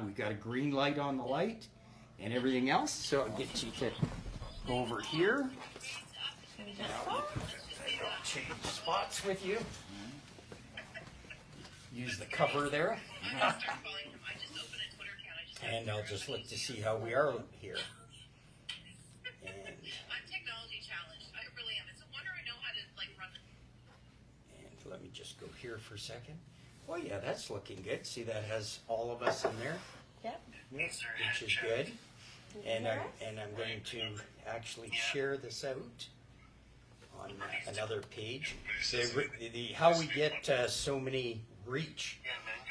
we've got a green light on the light and everything else. So I'll get you to go over here. I'll change spots with you. Use the cover there. And I'll just look to see how we are here. And I'm technology challenged. I really am. It's a wonder I know how to like run. And let me just go here for a second. Oh yeah, that's looking good. See, that has all of us in there. Yep. Which is good. And I'm going to actually share this out on another page. How we get so many reach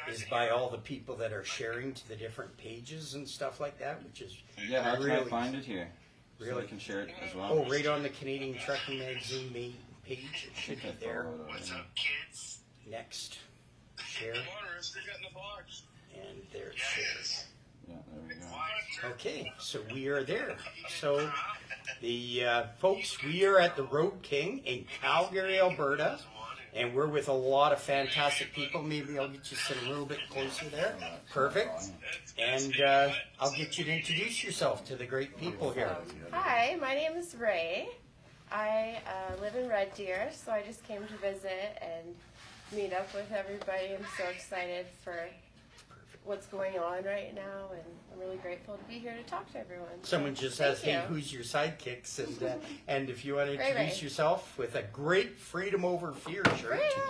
is by all the people that are sharing to the different pages and stuff like that, which is how can really, I find it here? Really, so I can share it as well. Oh, right on the Canadian Trucking Magazine main page. It should be there. What's up, kids? Next, share, Come on, Rooster, get in the box. and there it shares. Yeah, there we go. Okay, so we are there. So the folks, we are at the Roadking in Calgary, Alberta. And we're with a lot of fantastic people. Maybe I'll get you sit a little bit closer there. Perfect. And I'll get you to introduce yourself to the great people here. Hi, my name is Ray. I live in Red Deer, so I just came to visit and meet up with everybody. I'm so excited for what's going on right now, and I'm really grateful to be here to talk to everyone. Someone just Thank asked, you. hey, who's your sidekicks? And if you want to Ray introduce Ray. yourself with a great Freedom Over Fear shirt. Freedom!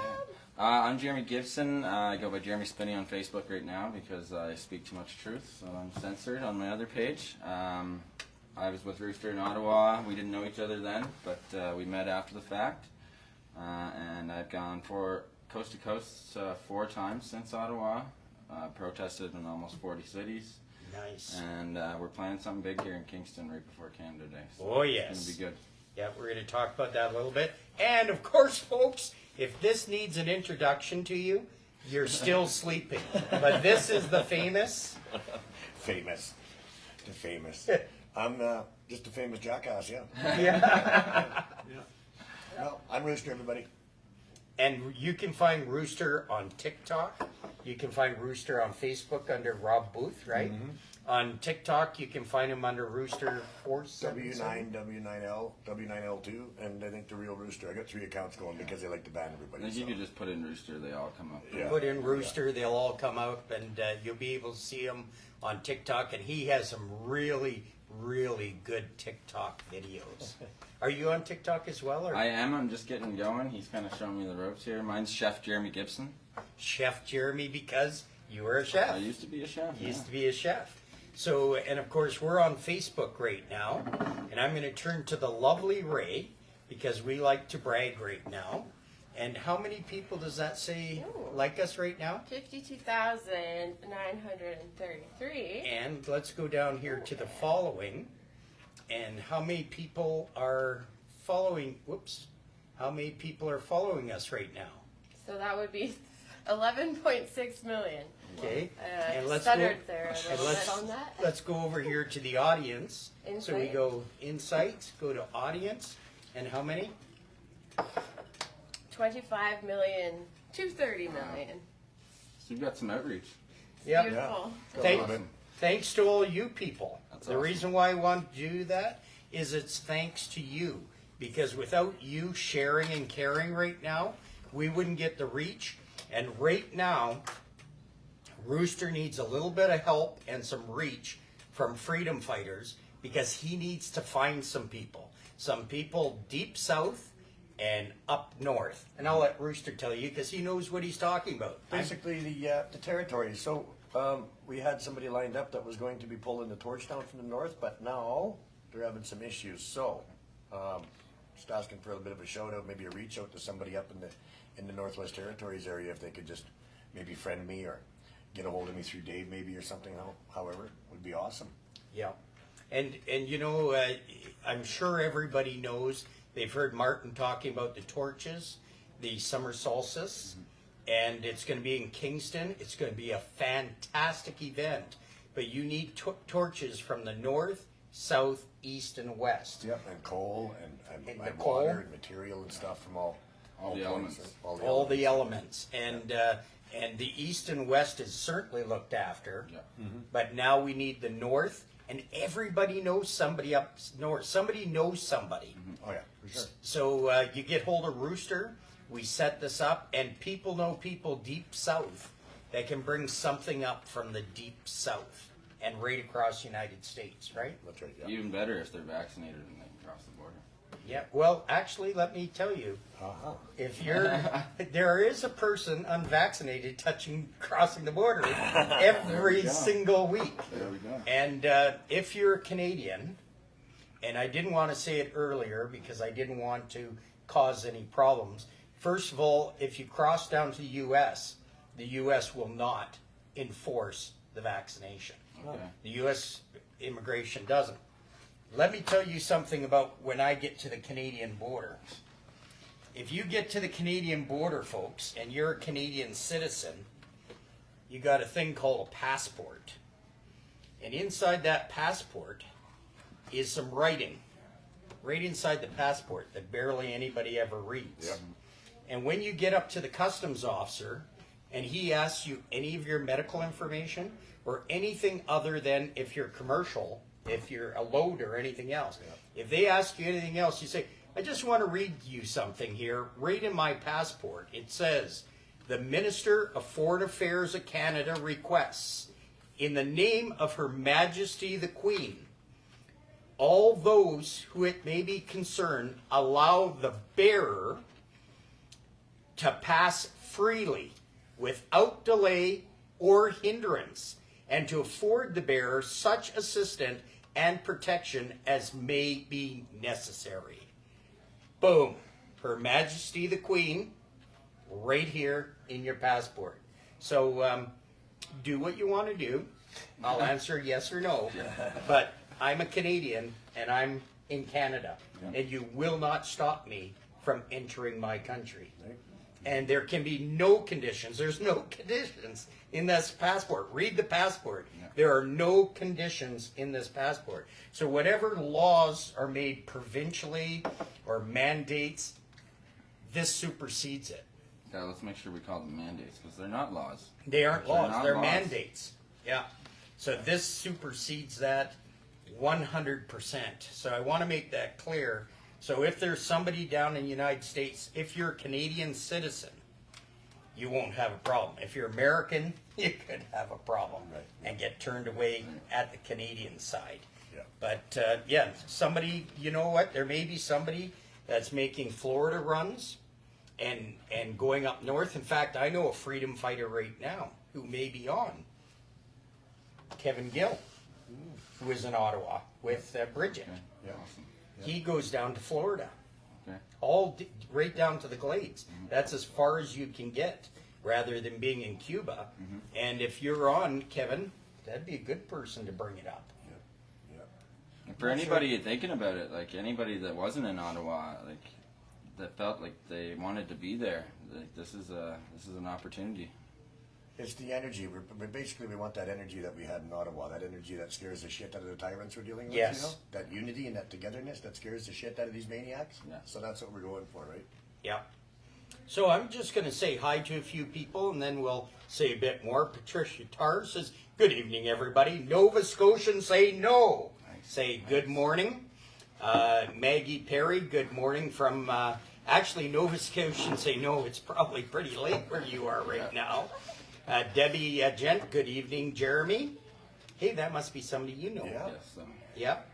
I'm Jeremy Gibson. I go by Jeremy Spinney on Facebook right now because I speak too much truth, so I'm censored on my other page. I was with Rooster in Ottawa. We didn't know each other then, but we met after the fact. And I've gone for coast to coast 4 times since Ottawa. Protested in almost 40 cities. Nice. And we're planning something big here in Kingston right before Canada Day. So Oh, yes. It's going to be good. Yeah, we're going to talk about that a little bit. And of course, folks, if this needs an introduction to you, you're still sleeping. But this is the famous. Famous. The famous. I'm just a famous jackass, yeah. Yeah. No, I'm Rooster, everybody. And you can find Rooster on TikTok. You can find Rooster on Facebook under Rob Booth, right? Mm-hmm. On TikTok, you can find him under Rooster 477. W9, W9L, W9L2, and I think the real Rooster. I got 3 accounts going because they like to ban I everybody. think you So. could just put in Rooster, they all come up. Yeah. Put in Rooster, they'll all come out, and you'll be able to see him on TikTok. And he has some really, really good TikTok videos. Are you on TikTok as well? Or? I am. I'm just getting going. He's kind of showing me the ropes here. Mine's Chef Jeremy Gibson. Chef Jeremy, because you were a chef. I used to be a chef. He used yeah. to be a chef. So, and of course, we're on Facebook right now. And I'm going to turn to the lovely Ray, because we like to brag right now. And how many people does that say like us right now? 52,933. And let's go down here to the following. And how many people are following, how many people are following us right now? So that would be 11.6 million. Okay. And let's stuttered go, there a and little bit on that. let's go over here to the audience. So we Insight. go insights, go to audience, and how many? 25 million to 30 million. So you've got some outreach. Yep. Beautiful. Thanks to all you people. That's The awesome. reason why I want to do that is it's thanks to you. Because without you sharing and caring right now, we wouldn't get the reach. And right now, Rooster needs a little bit of help and some reach from freedom fighters because he needs to find some people. Some people deep south and up north. And I'll let Rooster tell you because he knows what he's talking about. Basically, the territory. So we had somebody lined up that was going to be pulling the torch down from the north, but now they're having some issues. So just asking for a bit of a shout out, maybe a reach out to somebody up in the Northwest Territories area if they could just maybe friend me or get a hold of me through Dave maybe or something. However, would be awesome. Yeah. And you know, I'm sure everybody knows, they've heard Martin talking about the torches, the summer solstice, and it's going to be in Kingston. It's going to be a fantastic event, but you need torches from the north, south, east, and west. Yep, and coal and the water coal. and material and stuff from all the points, elements. All the elements. And the east and west is certainly looked after. Yeah. But now we need the north, and everybody knows somebody up north. Somebody knows somebody. Oh yeah, for sure. So you get hold of Rooster, we set this up, and people know people deep south that can bring something up from the deep south and right across the United States, right? That's right. Yeah. Even better if they're vaccinated and they can cross the border. Yeah, well, actually, let me tell you, Uh-huh. if you're, there is a person unvaccinated crossing the border every go. single week. There we go. And if you're a Canadian, and I didn't want to say it earlier because I didn't want to cause any problems. First of all, if you cross down to the U.S. will not enforce the vaccination. Okay. The U.S. immigration doesn't. Let me tell you something about when I get to the Canadian border. If you get to the Canadian border, folks, and you're a Canadian citizen, you got a thing called a passport. And inside that passport is some writing. Right inside the passport that barely anybody ever reads. Yep. And when you get up to the customs officer and he asks you any of your medical information or anything other than if you're commercial, if you're a load or anything else, if they ask you anything else, you say, I just want to read you something here. Right in my passport, it says, the Minister of Foreign Affairs of Canada requests, in the name of Her Majesty the Queen, all those who it may be concerned, allow the bearer to pass freely, without delay or hindrance, and to afford the bearer such assistance and protection as may be necessary. Boom. Her Majesty the Queen, right here in your passport. So do what you want to do. I'll answer yes or no. But I'm a Canadian and I'm in Canada. And you will not stop me from entering my country. And there can be no conditions. There's no conditions in this passport. Read the passport. There are no conditions in this passport. So whatever laws are made provincially or mandates, this supersedes it. Yeah, let's make sure we call them mandates because they're not laws. They aren't They're laws, not they're laws. mandates. Yeah. So this supersedes that 100%. So I want to make that clear. So if there's somebody down in the United States, if you're a Canadian citizen, you won't have a problem. If you're American, you could have a problem and get turned away at the Canadian side. Yeah. But yeah, somebody, you know what? There may be somebody that's making Florida runs and going up north. In fact, I know a freedom fighter right now who may be on. Kevin Gill, who is in Ottawa with Bridget. Okay. Yeah. Awesome. He goes down to Florida, Okay. right down to the Glades. That's as far as you can get, rather than being in Cuba. And if you're on, Kevin, that'd be a good person to bring it up. And for anybody thinking about it, like anybody that wasn't in Ottawa, like that felt like they wanted to be there, like this is an opportunity. It's the energy. We want that energy that we had in Ottawa. That energy that scares the shit out of the tyrants we're dealing with. Yes. You know? That unity and that togetherness that scares the shit out of these maniacs. Yeah. So that's what we're going for, right? Yeah. So I'm just going to say hi to a few people, and then we'll say a bit more. Patricia Tarr says, good evening, everybody. Nova Scotians say no. Say good morning. Maggie Perry, good morning from, actually Nova Scotians say no. It's probably pretty late where you are right now. Debbie Gent, good evening. Jeremy. Hey, that must be somebody you know. Yeah. Yes. So. Yep.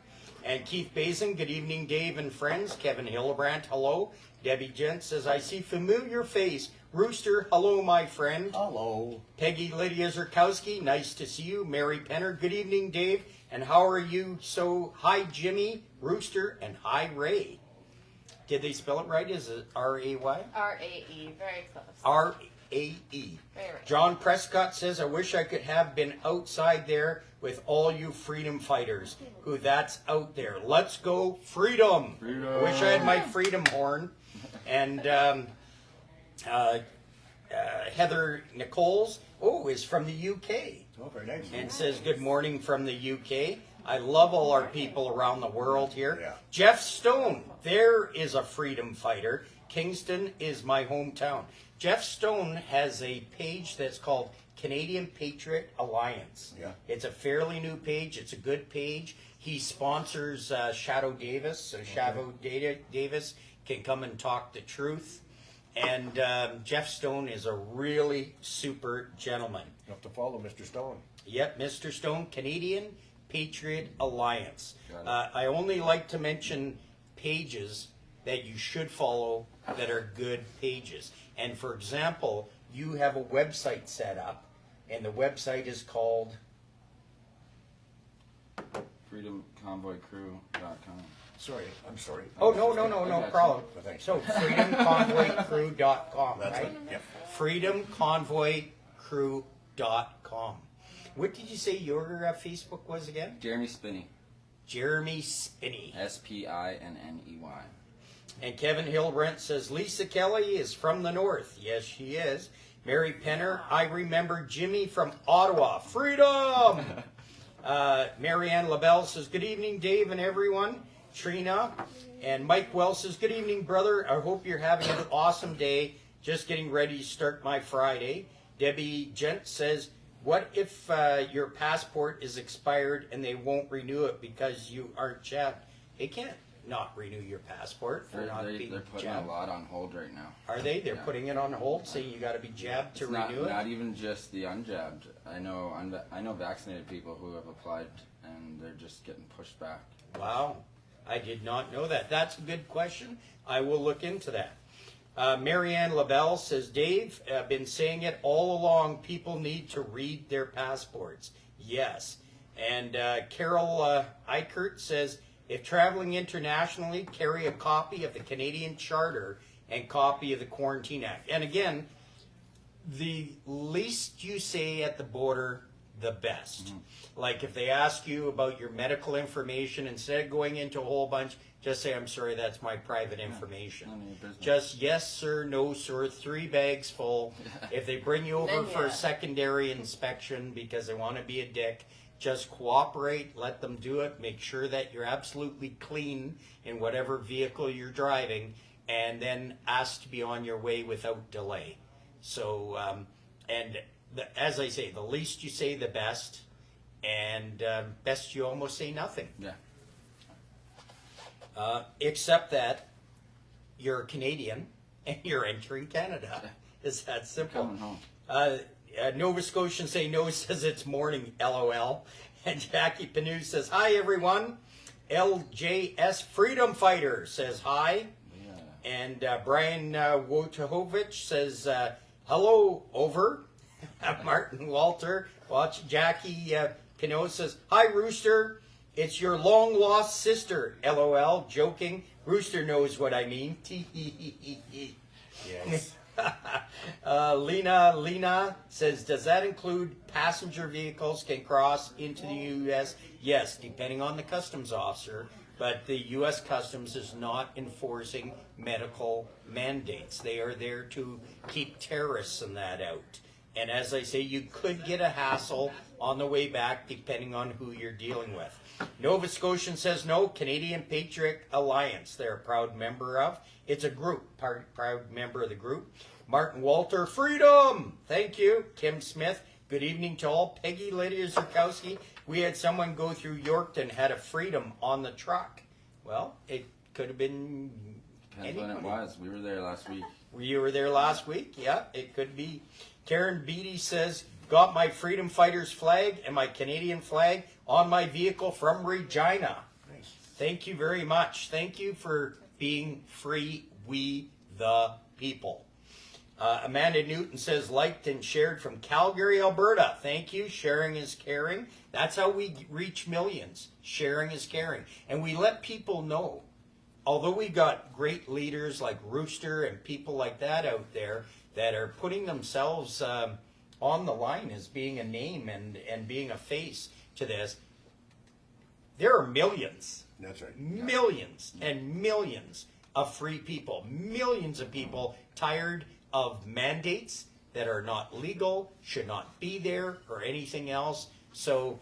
And Keith Bazin, good evening, Dave and friends. Kevin Hillebrandt, hello. Debbie Gent says, I see familiar face. Rooster, hello, my friend. Hello. Peggy Lydia Zerkowski, nice to see you. Mary Penner, good evening, Dave. And how are you? So, hi, Jimmy, Rooster, and hi, Ray. Did they spell it right? Is it R-A-Y? R-A-E, very close. R-A-E. Very right. John Prescott says, I wish I could have been outside there with all you freedom fighters who that's out there. Let's go freedom. Freedom. I wish I had my freedom horn. And Heather Nichols, is from the UK Oh, very nice. and says, good morning from the UK. I love all our people around the world here. Yeah. Jeff Stone, there is a freedom fighter. Kingston is my hometown. Jeff Stone has a page that's called Canadian Patriot Alliance. Yeah. It's a fairly new page. It's a good page. He sponsors Shadow Davis, so Shadow Davis can come and talk the truth. And Jeff Stone is a really super gentleman. You have to follow Mr. Stone. Yep, Mr. Stone, Canadian Patriot Alliance. Got it. I only like to mention pages that you should follow that are good pages. And for example, you have a website set up, and the website is called FreedomConvoyCrew.com. Sorry, I'm sorry. Oh, no I got you. problem. Well, thanks. So freedomconvoycrew.com, That's right? it. Yep. freedomconvoycrew.com. What did you say your Facebook was again? Jeremy Spinney. Jeremy Spinney. Spinney. And Kevin Hillbrent says, Lisa Kelly is from the north. Yes, she is. Mary Penner, I remember Jimmy from Ottawa. Freedom! Marianne LaBelle says, good evening, Dave and everyone. Trina and Mike Wells says, good evening, brother. I hope you're having an awesome day. Just getting ready to start my Friday. Debbie Gent says, what if your passport is expired and they won't renew it because you aren't jabbed? They can't not renew your passport for not being They're putting jabbed. a lot on hold right now. Are they? They're Yeah. putting it on hold, saying you got to be jabbed to It's not, renew it. not even just the unjabbed. I know vaccinated people who have applied and they're just getting pushed back. Wow, I did not know that. That's a good question. I will look into that. Marianne LaBelle says, Dave, I've been saying it all along. People need to read their passports. Yes. And Carol Eichert says, if traveling internationally, carry a copy of the Canadian Charter and copy of the Quarantine Act. And again, the least you say at the border, the best. Mm-hmm. Like if they ask you about your medical information, instead of going into a whole bunch, just say, I'm sorry, that's my private information. None of your business. Just yes, sir, no, sir, 3 bags full. If they bring you over Then for a yeah. secondary inspection because they want to be a dick, just cooperate, let them do it, make sure that you're absolutely clean in whatever vehicle you're driving, and then ask to be on your way without delay. So, as I say, the least you say, the best, and best you almost say nothing. Yeah. Except that you're a Canadian and you're entering Canada. It's that simple. Coming home. Nova Scotian say no says it's morning, LOL. And Jackie Panu says, hi everyone. LJS Freedom Fighter says hi. Yeah. And Brian Wojciechowicz says, hello, over. Martin Walter, watch. Jackie Pinot says, hi Rooster. It's your long lost sister, LOL, joking. Rooster knows what I mean. Yes. Lena says, does that include passenger vehicles can cross into the U.S.? Yes, depending on the customs officer, but the U.S. Customs is not enforcing medical mandates. They are there to keep terrorists and that out. And as I say, you could get a hassle on the way back depending on who you're dealing with. Nova Scotian says no, Canadian Patriot Alliance they're a proud member of. It's a group, proud member of the group. Martin Walter, freedom! Thank you. Kim Smith, good evening to all. Peggy Lydia Zurkowski, we had someone go through Yorkton, had a freedom on the truck. Well, it could have been Depends when it anybody. was. We were there last week. You were there last week? Yeah, it could be. Karen Beatty says, got my Freedom Fighters flag and my Canadian flag on my vehicle from Regina. Nice. Thank you very much. Thank you for being free, we the people. Amanda Newton says, liked and shared from Calgary, Alberta. Thank you. Sharing is caring. That's how we reach millions. Sharing is caring. And we let people know. Although we got great leaders like Rooster and people like that out there that are putting themselves on the line as being a name and being a face to this, there are millions. That's right. Millions and millions of free people, millions of people tired of mandates that are not legal, should not be there, or anything else. So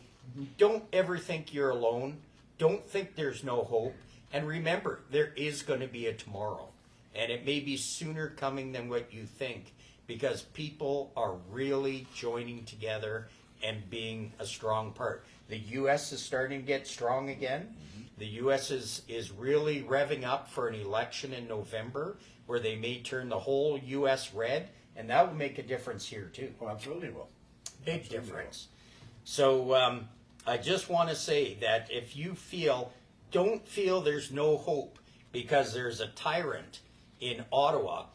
don't ever think you're alone. Don't think there's no hope. And remember, there is going to be a tomorrow. And it may be sooner coming than what you think. because people are really joining together and being a strong part. The U.S. is starting to get strong again. The U.S. is really revving up for an election in November where they may turn the whole U.S. red, and that will make a difference here too. Well, absolutely will. Big Absolutely difference. So I just want to say that if you don't feel there's no hope because there's a tyrant in Ottawa,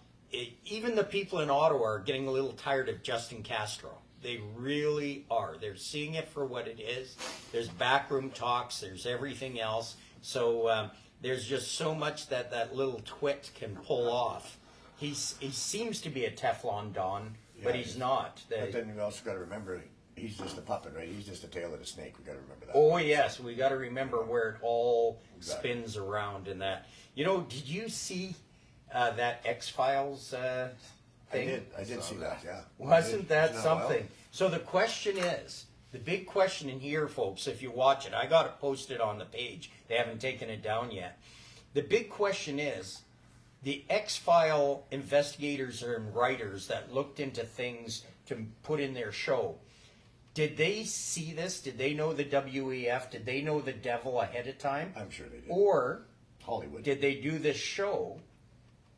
even the people in Ottawa are getting a little tired of Justin Castro. They really are. They're seeing it for what it is. There's backroom talks. There's everything else. So there's just so much that little twit can pull off. He seems to be a Teflon Don, but he's not. But then you also got to remember, he's just a puppet, right? He's just the tail of the snake. We got to remember that. Oh yes, we got to remember where it all spins around in that. You know, did you see that X-Files thing? I did see that. Yeah. Wasn't that Isn't something? wild? So the question is, the big question in here, folks, if you watch it, I got it posted on the page. They haven't taken it down yet. The big question is, the X-File investigators and writers that looked into things to put in their show, did they see this? Did they know the WEF? Did they know the devil ahead of time? I'm sure they did. Or Hollywood. did they do this show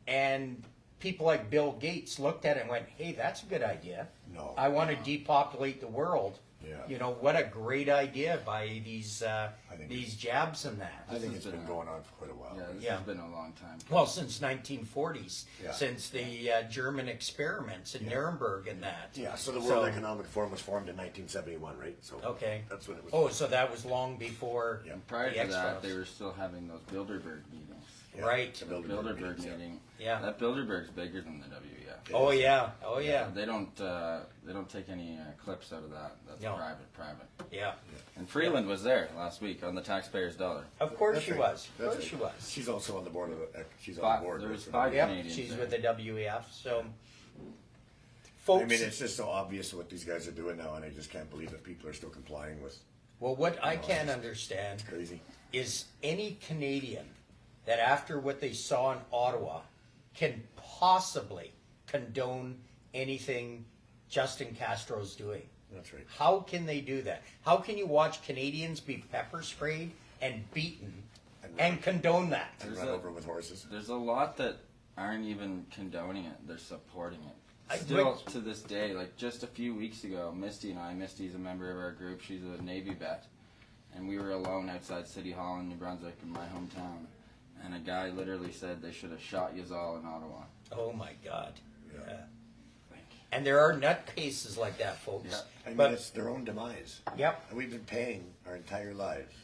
and people like Bill Gates looked at it and went, hey, that's a good idea. No. I want to depopulate the world. Yeah. You know, what a great idea by these think jabs and that. I think it's been going on for quite a while. Yeah, this Yeah. has been a long time. Well, since 1940s, Yeah. since the German experiments in Nuremberg and that. Yeah, so the World Economic Forum was formed in 1971, right? So Okay. that's when it was. Oh, so that was long before Yeah. Prior the to that, X-Files. they were still having those Bilderberg meetings. Yeah, right. the Bilderberg meetings, yeah. meeting. Yeah. That Bilderberg's bigger than the WEF. Oh yeah, oh yeah, They don't take any clips out of that. That's No. private. yeah. And Freeland was there last week on the taxpayer's dollar. Of course That's she right. was. Of That's course right. she was. She's also on the board of the. She's on the board. There was right? five Yep, Canadians she's there. with the WEF. So, I folks, mean, it's just so obvious what these guys are doing now, and I just can't believe that people are still complying with. well, what I can't understand Crazy. is any Canadian that after what they saw in Ottawa can possibly condone anything Justin Castro's doing. That's right. How can they do that? How can you watch Canadians be pepper sprayed and beaten and condone that? And There's run a- over with horses. There's a lot that aren't even condoning it; they're supporting it. I- Still but- to this day, like just a few weeks ago, Misty's a member of our group. She's a Navy vet, and we were alone outside City Hall in New Brunswick, in my hometown. And a guy literally said they should have shot yous all in Ottawa. Oh my God. Yeah. Yeah. And there are nutcases like that, folks. Yeah. I mean, But it's their own demise. yep, And we've been paying our entire lives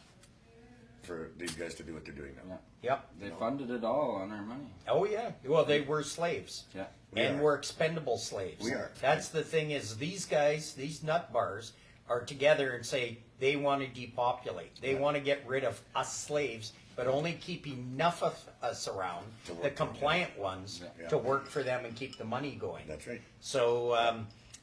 for these guys to do what they're doing now. Yeah. yep. They funded it all on our money. Oh yeah. Well, they were slaves. Yeah. We And are. we're expendable slaves. We are. That's the thing is these guys, these nut bars, are together and say they want to depopulate. They want to get rid of us slaves, but only keep enough of us around, To work the for them. compliant ones, Yeah. to work for them and keep the money going. That's right. So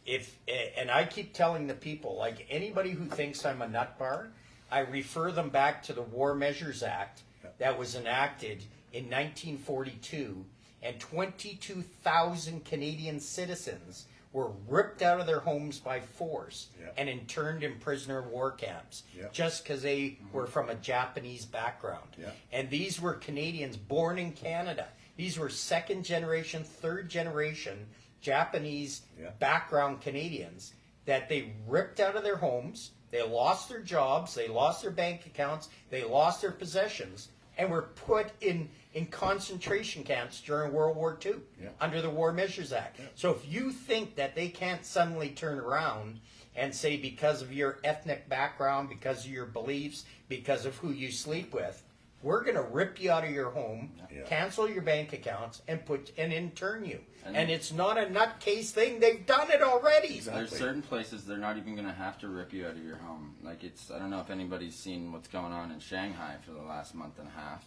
and I keep telling the people, like anybody who thinks I'm a nut bar, I refer them back to the War Measures Act that was enacted in 1942, and 22,000 Canadian citizens were ripped out of their homes by force Yeah. and interned in prisoner of war camps Yeah. just because they were from a Japanese background. Yeah. And these were Canadians born in Canada. These were second generation, third generation Japanese Yeah. background Canadians that they ripped out of their homes. They lost their jobs. They lost their bank accounts. They lost their possessions and were put in concentration camps during World War II Yeah. under the War Measures Act. So if you think that they can't suddenly turn around and say because of your ethnic background, because of your beliefs, because of who you sleep with, we're going to rip you out of your home, Yeah. cancel your bank accounts, and intern you. And- And it's not a nutcase thing. They've done it already. Exactly. There's certain places they're not even going to have to rip you out of your home. Like I don't know if anybody's seen what's going on in Shanghai for the last month and a half.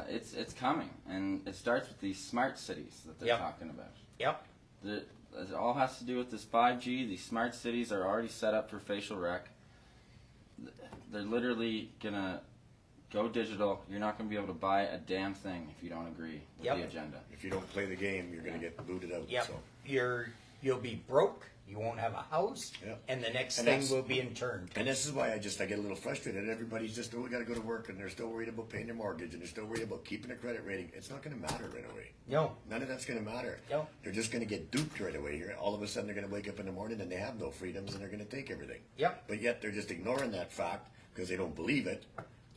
It's coming, and it starts with these smart cities that they're Yep. talking about. Yep. It all has to do with this 5G. These smart cities are already set up for facial rec. They're literally gonna go digital. You're not gonna be able to buy a damn thing if you don't agree with Yep. the agenda. If you don't play the game, you're going to get booted out. Yep. So you'll be broke. You won't have a house, Yeah. and the next And thing that's- will be interned. And this is why I get a little frustrated. Everybody's just, we got to go to work, and they're still worried about paying their mortgage, and they're still worried about keeping a credit rating. It's not going to matter right away. No, None of that's going to matter. No. They're just going to get duped right away here. All of a sudden, they're going to wake up in the morning and they have no freedoms, and they're going to take everything. Yep. But yet they're just ignoring that fact because they don't believe it,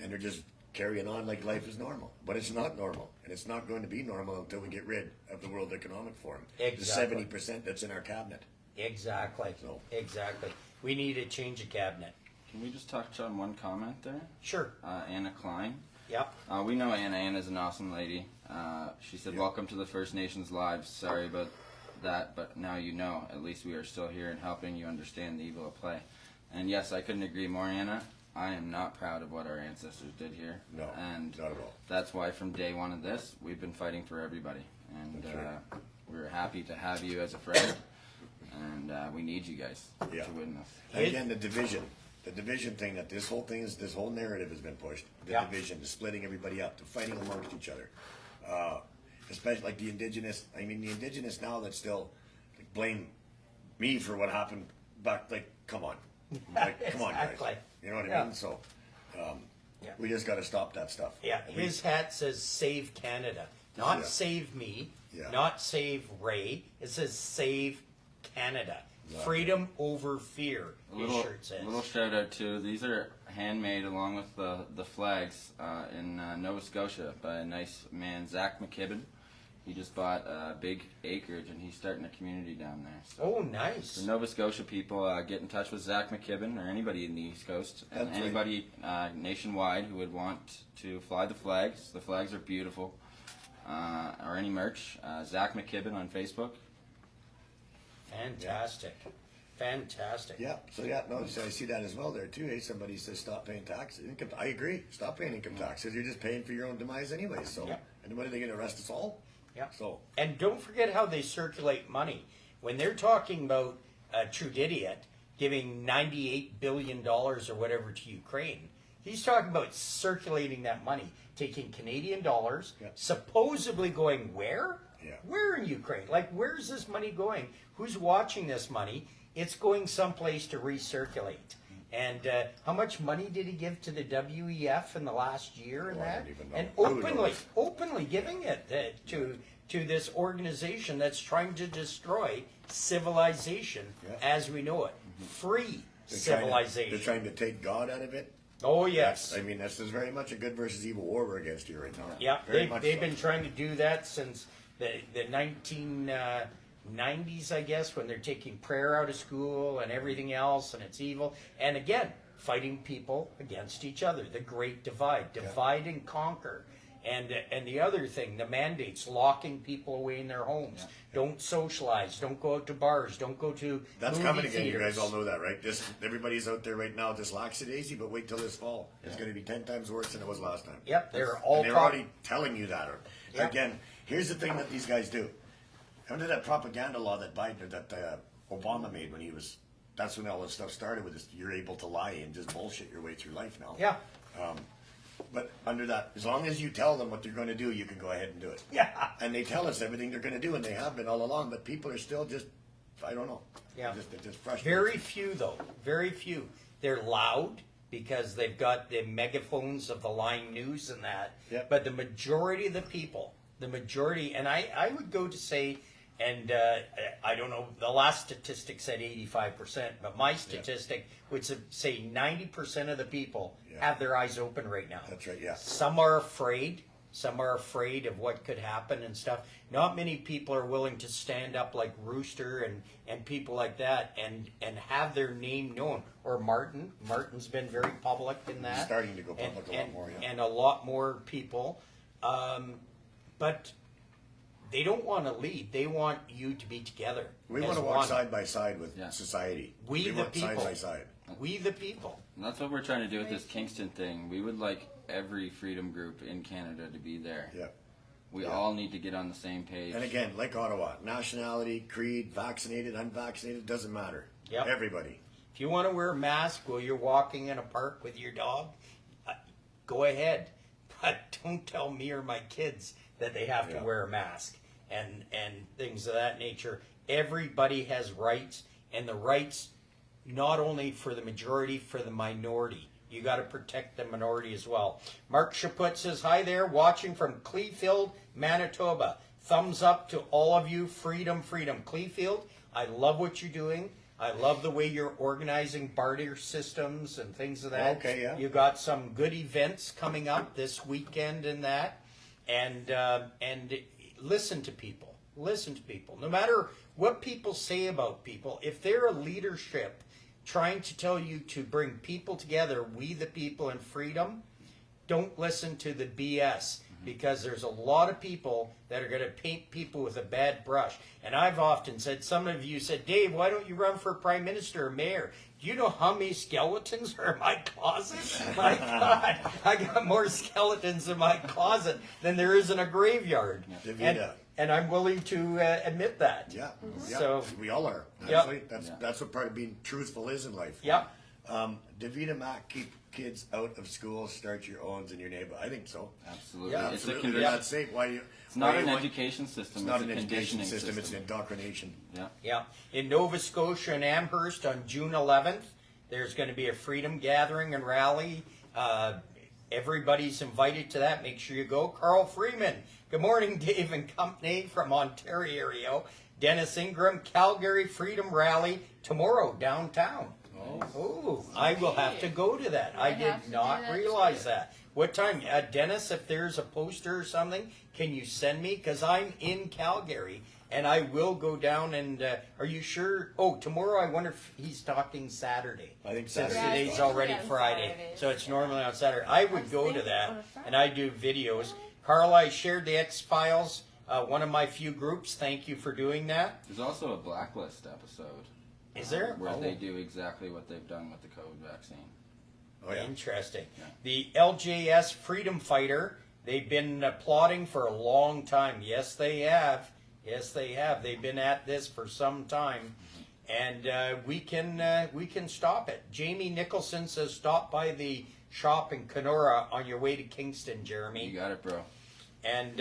and they're just carrying on like life is normal. But it's not normal, and it's not going to be normal until we get rid of the World Economic Forum. Exactly. The 70% that's in our cabinet. exactly, No. exactly. We need to change a cabinet. Can we just touch on one comment there? Sure. Anna Klein. Yep. We know Anna. Anna's an awesome lady. She said, "Welcome to the First Nations Live. Sorry about that, but now you know. At least we are still here and helping you understand the evil of play." And yes, I couldn't agree more, Anna. I am not proud of what our ancestors did here. No, and not at all. that's why from day one of this, we've been fighting for everybody. And That's right. we're happy to have you as a friend. And we need you guys Yeah. to win this. And again, the division thing that this whole narrative has been pushed. The Yeah. division, the splitting everybody up, the fighting amongst each other. Especially like the indigenous. I mean, the indigenous now that still blame me for what happened back. Like, come on, come on, guys. Exactly. You know what I Yeah. mean? So, Yeah. we just got to stop that stuff. Yeah, And his hat says "Save Canada," not Yeah. "Save me," Yeah. not "Save Ray." It says "Save Canada." Exactly. Freedom over fear. A His little, shirt says. little shout out too. These are handmade along with the flags in Nova Scotia by a nice man, Zach McKibben. He just bought a big acreage and he's starting a community down there. So Oh, nice. for Nova Scotia people, get in touch with Zach McKibben or anybody in the East Coast and That's right. anybody nationwide who would want to fly the flags. The flags are beautiful. Or any merch. Zach McKibben on Facebook. Fantastic. Fantastic. Yeah. So so I see that as well there too. Hey, somebody says stop paying taxes. I agree. Stop paying income taxes. You're just paying for your own demise anyway. So, Yeah. and what are they going to arrest us all? Yeah. So, And don't forget how they circulate money. When they're talking about Trudeau giving $98 billion or whatever to Ukraine, he's talking about circulating that money, taking Canadian dollars, Yeah. supposedly going where? Yeah. Where in Ukraine? Like, where's this money going? Who's watching this money? It's going someplace to recirculate. And how much money did he give to the WEF in the last year and Oh, I that? don't even know. And Who openly giving it to this organization that's trying to destroy civilization Yeah. as we know it. Free they're civilization. trying to take God out of it. Oh yes. I mean, this is very much a good versus evil war we're against you right now. Yeah, Very much they've so. been trying to do that since the 1990s, I guess, when they're taking prayer out of school and everything else, and it's evil. And again, fighting people against each other. The Great Divide, divide and conquer. And the other thing, the mandates, locking people away in their homes. Yeah. Don't socialize. Don't go out to bars. Don't go to That's movie coming again. theaters. You guys all know that, right? Just everybody's out there right now, just lackadaisy, but wait till this fall. It's going to be 10 times worse than it was last time. Yep, they're all And they're talk- already telling you that. Yep. Again, here's the thing that these guys do. Under that propaganda law that Obama made when he was, that's when all this stuff started with this. You're able to lie and just bullshit your way through life now. Yeah. But under that, as long as you tell them what they're going to do, you can go ahead and do it. Yeah. And they tell us everything they're going to do, and they have been all along. But people are still just, I don't know. Yeah. They're just frustrated. Very few, though. Very few. They're loud because they've got the megaphones of the line news and that. Yep. But the majority of the people, and I would go to say, and I don't know, the last statistic said 85%, but my statistic would say 90% of the people Yeah. have their eyes open right now. That's right, yeah. Some are afraid. Some are afraid of what could happen and stuff. Not many people are willing to stand up like Rooster and people like that and have their name known. Or Martin. Martin's been very public in that. Starting to go public a lot more, yeah. And a lot more people. But they don't want to lead. They want you to be together. We as want to walk one. side by side with Yeah. society. We the want people. side by side. We the people. And that's what we're trying to do with this Kingston thing. We would like every freedom group in Canada to be there. Yeah. We all need to get on the same page. And again, like Ottawa, nationality, creed, vaccinated, unvaccinated, doesn't matter. Yep. Everybody. If you want to wear a mask while you're walking in a park with your dog, go ahead. But don't tell me or my kids that they have to Yeah. wear a mask and things of that nature. everybody has rights, and the rights not only for the majority, for the minority. You got to protect the minority as well. Mark Chaput says, hi there, watching from Cleveland, Manitoba. Thumbs up to all of you. Freedom, freedom. Cleveland, I love what you're doing. I love the way you're organizing barter systems and things of that. Okay, yeah. You got some good events coming up this weekend and that. And listen to people. Listen to people. No matter what people say about people, if they're a leadership trying to tell you to bring people together, we the people and freedom, don't listen to the BS, because there's a lot of people that are going to paint people with a bad brush. And I've often said, some of you said, Dave, why don't you run for prime minister or mayor? Do you know how many skeletons are in my closet? My God, I got more skeletons in my closet than there is in a graveyard. And I'm willing to admit that. Yeah. So we all are. Yep. Actually, that's what part of being truthful is in life. Yep. Davida Mac, keep kids out of school, start your own in your neighborhood. I think so. Absolutely. Yeah, It's a Absolutely. condition. They're not safe. Why you? It's not why an you- education system. It's not a an education conditioning system. It's an indoctrination. Yeah. Yeah. In Nova Scotia and Amherst on June 11th, there's going to be a freedom gathering and rally. Everybody's invited to that. Make sure you go. Carl Freeman. Good morning, Dave and company from Ontario. Dennis Ingram, Calgary Freedom Rally tomorrow downtown. Oh, I will have to go to that. I have did to do not that realize too. that. What time? Dennis, if there's a poster or something, can you send me? Because I'm in Calgary and I will go down and, are you sure? Oh, tomorrow I wonder if he's talking Saturday. I think Since Saturday. Yeah, today's it's already usually on Friday. Saturdays, So it's yeah. normally on Saturday. I would was go to thinking that on a Friday. and I do videos. Carl, I shared the X-Files, one of my few groups. Thank you for doing that. There's also a blacklist episode. Is there? Where Oh. they do exactly what they've done with the COVID vaccine. Oh yeah. Interesting. Yeah. The LJS Freedom Fighter, they've been plotting for a long time. Yes, they have. Yes, they have. They've been at this for some time. And we can stop it. Jamie Nicholson says, stop by the shop in Kenora on your way to Kingston, Jeremy. You got it, bro. And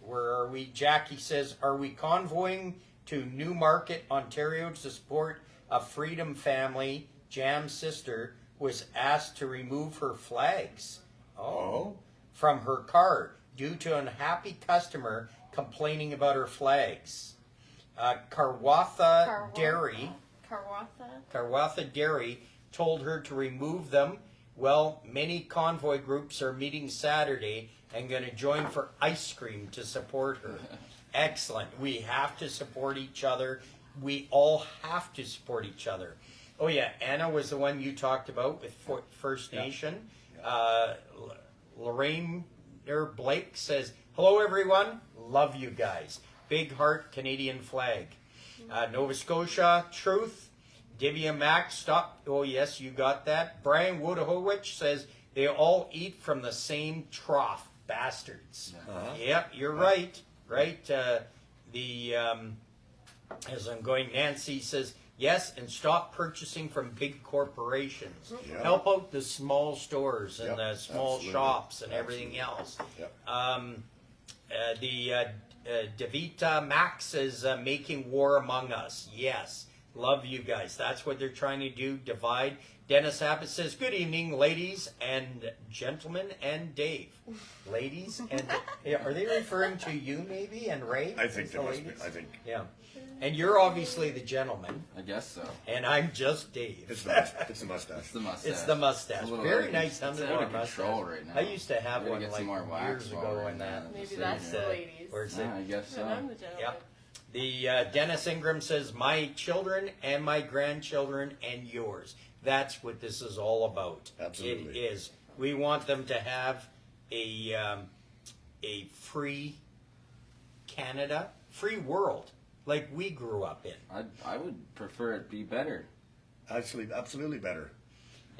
where are we? Jackie says, are we convoying to Newmarket, Ontario to support a Freedom family? Jam's sister was asked to remove her flags from her car due to an unhappy customer complaining about her flags. Karwatha Dairy told her to remove them. Well, many convoy groups are meeting Saturday and going to join for ice cream to support her. Excellent. We have to support each other. We all have to support each other. Oh yeah, Anna was the one you talked about with First Nation. Lorraine Blake says, hello everyone, love you guys. Big heart Canadian flag. Nova Scotia, truth. Divya Max, stop. Oh yes, you got that. Brian Woodahowicz says, they all eat from the same trough, bastards. Yep, you're right. Right. As I'm going, Nancy says, yes, and stop purchasing from big corporations. Yeah. Help out the small stores and Yep, the small absolutely. shops and everything else. Yep. Devita Max is making war among us. Yes, love you guys. That's what they're trying to do, divide. Dennis Abbott says, good evening, ladies and gentlemen and Dave. Ladies and... Yeah, are they referring to you maybe and Ray? I think Is there the must be. ladies? I think Yeah. And you're obviously the gentleman, I guess so. and I'm just Dave. it's the mustache. It's the mustache. It's the mustache. It's a little Very out of- nice it's out underwater of control mustache. right now. I used to have We gotta one get like some more wax years while ago we're and in that. the Maybe city. that's the ladies. Where's Yeah, I guess so. And I'm the gentleman. Yep. The Dennis Ingram says, my children and my grandchildren and yours. That's what this is all about. Absolutely. It is. We want them to have a free Canada, free world, like we grew up in. I would prefer it be better. Absolutely better.